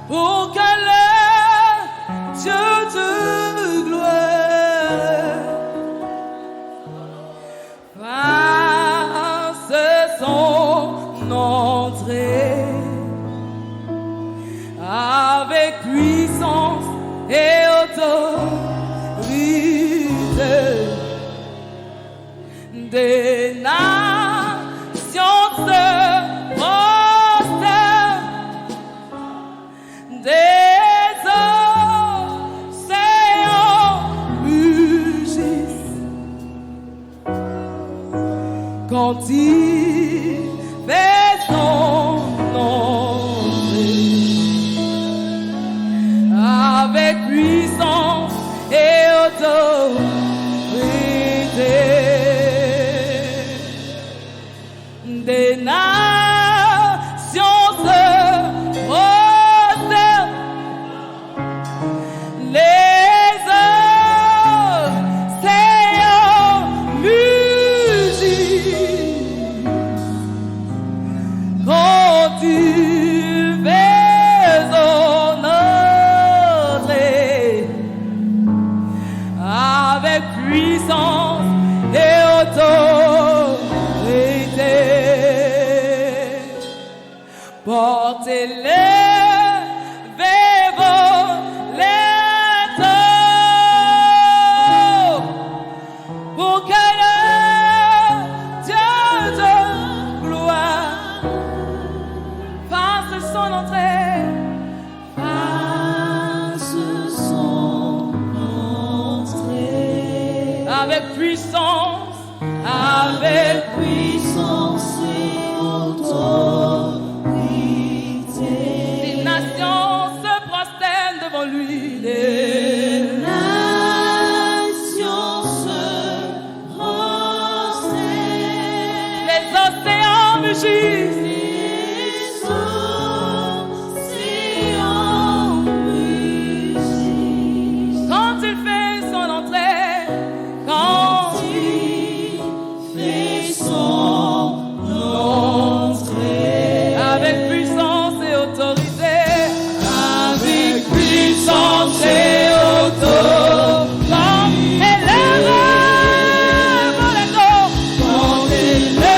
Pour que le Dieu de gloire fasse son entrée avec puissance et autorité. Des nations se prosternent, des océans mugissent quand il fait son entrée avec puissance et autorité. Des nations se prosternent, les océans mugissent quand il fait son entrée avec puissance et autorité. Portez-les vers vos lettres pour que le Dieu de gloire fasse son entrée, fasse son entrée avec puissance, avec puissance et autorité. Lui, les nations se prosternent, les océans mugissent, les océans mugissent quand il fait son entrée, quand il fait son entrée avec puissance et autorité. Puissance et autorité, quand élève les eaux, quand élève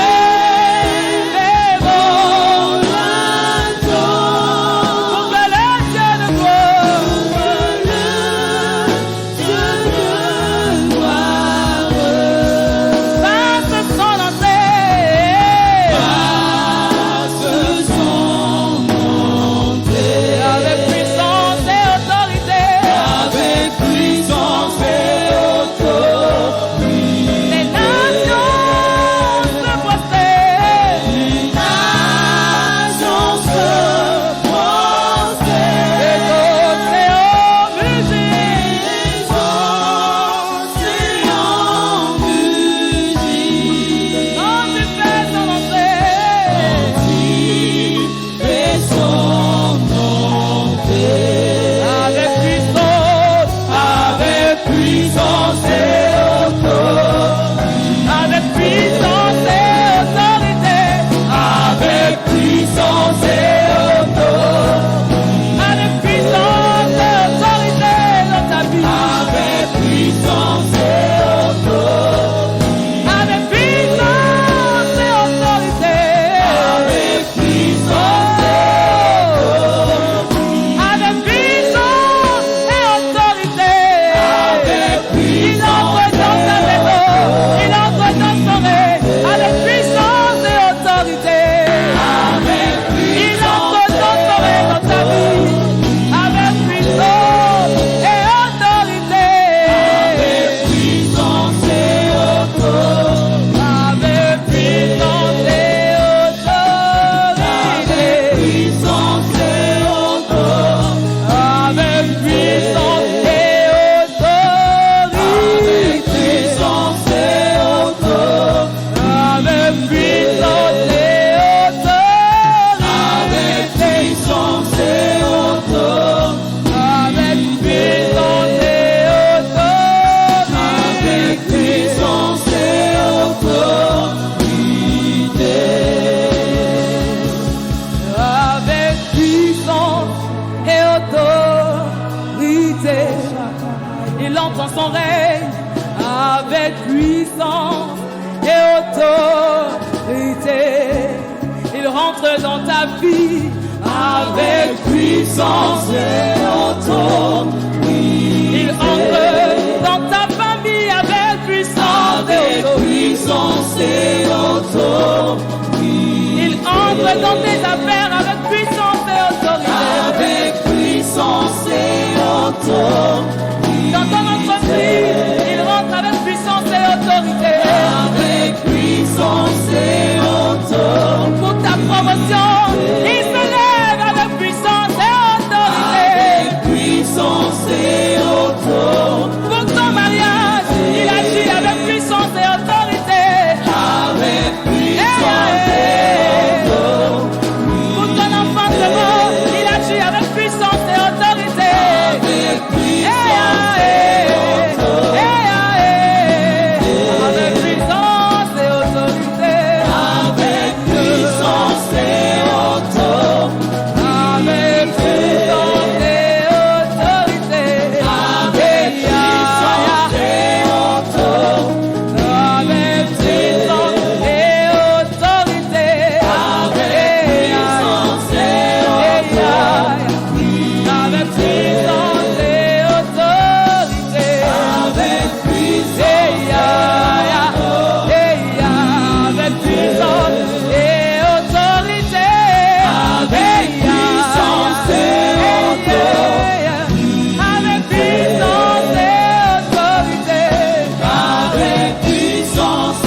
ta vie avec puissance et autorité. Il entre dans ta famille avec puissance et autorité. Il entre dans tes affaires avec puissance et autorité. Avec puissance et autorité. Dans ton entreprise, il rentre avec puissance et autorité. Avec puissance et autorité. Pour ta promotion, il se lève avec puissance et autorité. Avec puissance et autorité. Pour ton mariage, il agit avec puissance et autorité. Avec puissance et autorité. Pour ton enfant de mort, il agit avec puissance et autorité. Avec puissance et autorité. Avec puissance et autorité. Avec puissance et autorité. Avec puissance et autorité. Avec puissance et autorité. Avec puissance et autorité. Avec puissance et autorité. Avec puissance et autorité. Avec puissance avec puissance et autorité. Avec puissance et autorité. Avec puissance et autorité. Avec puissance et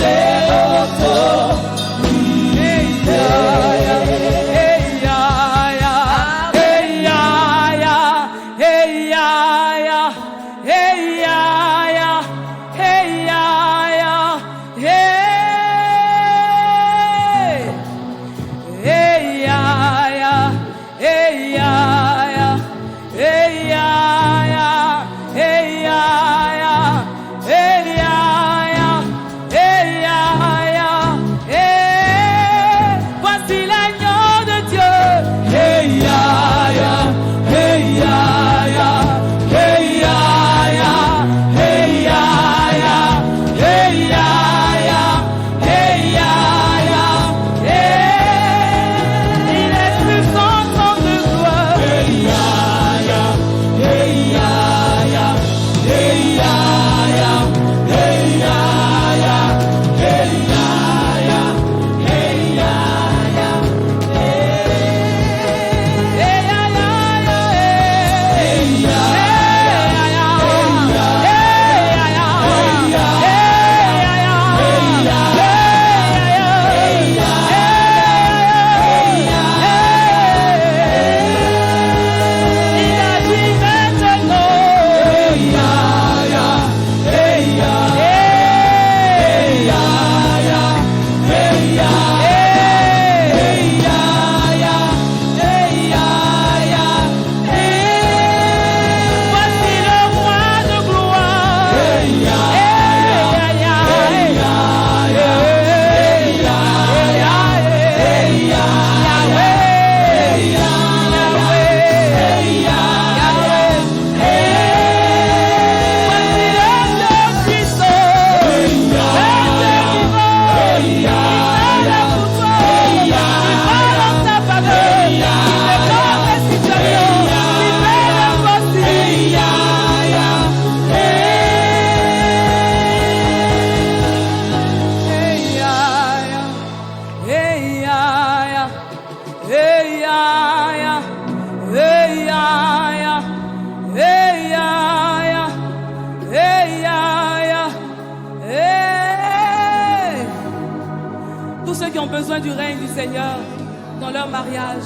Voici l'agneau de Dieu. Il est plus grand de gloire. Il agit Voici le roi de gloire. Tous ceux qui ont besoin du règne du Seigneur dans leur mariage,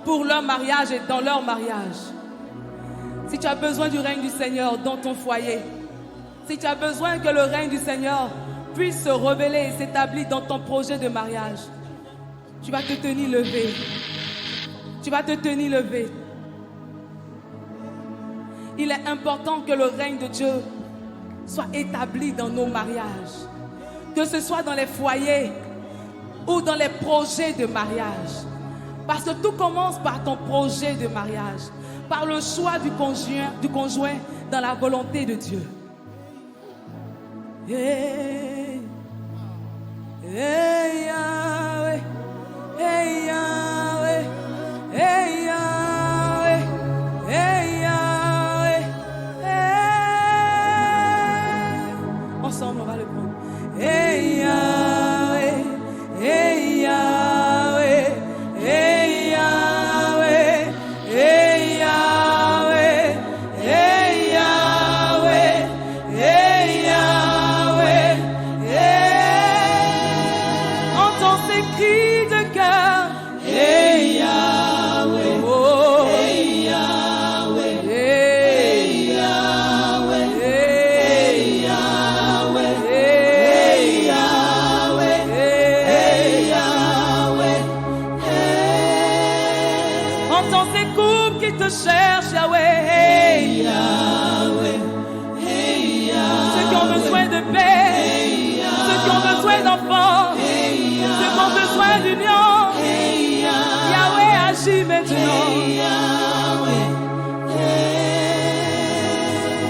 pour leur mariage et dans leur mariage. Si tu as besoin du règne du Seigneur dans ton foyer, si tu as besoin que le règne du Seigneur puisse se révéler et s'établir dans ton projet de mariage, tu vas te tenir levé. Tu vas te tenir levé. Il est important que le règne de Dieu soit établi dans nos mariages. Que ce soit dans les foyers ou dans les projets de mariage. Parce que tout commence par ton projet de mariage. Par le choix du conjoint dans la volonté de Dieu. Hey, hey, Yahweh, hey, Hey Yahweh, hey Yahweh, hey Yahweh, hey Yahweh, hey Yahweh, hey Yahweh, hey. Entends ces cris de cœur. Hey Yahweh, oh, hey Yahweh, hey Yahweh, hey Yahweh, hey Yahweh, hey Yahweh, hey. Entends ces couples qui te cherchent, Yahweh, hey Yahweh, hey Yahweh. Ceux qui ont besoin de paix, ceux qui ont besoin d'enfants, ceux qui ont besoin d'union. Yahweh agit maintenant.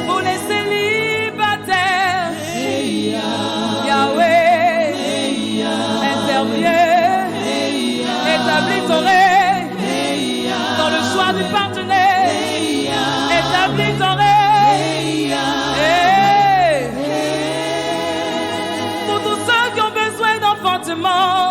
Pour les célibataires, Yahweh intervient. Établis ton règne dans le choix du partenaire. Établis ton règne. Pour tous ceux qui ont besoin d'enfantement,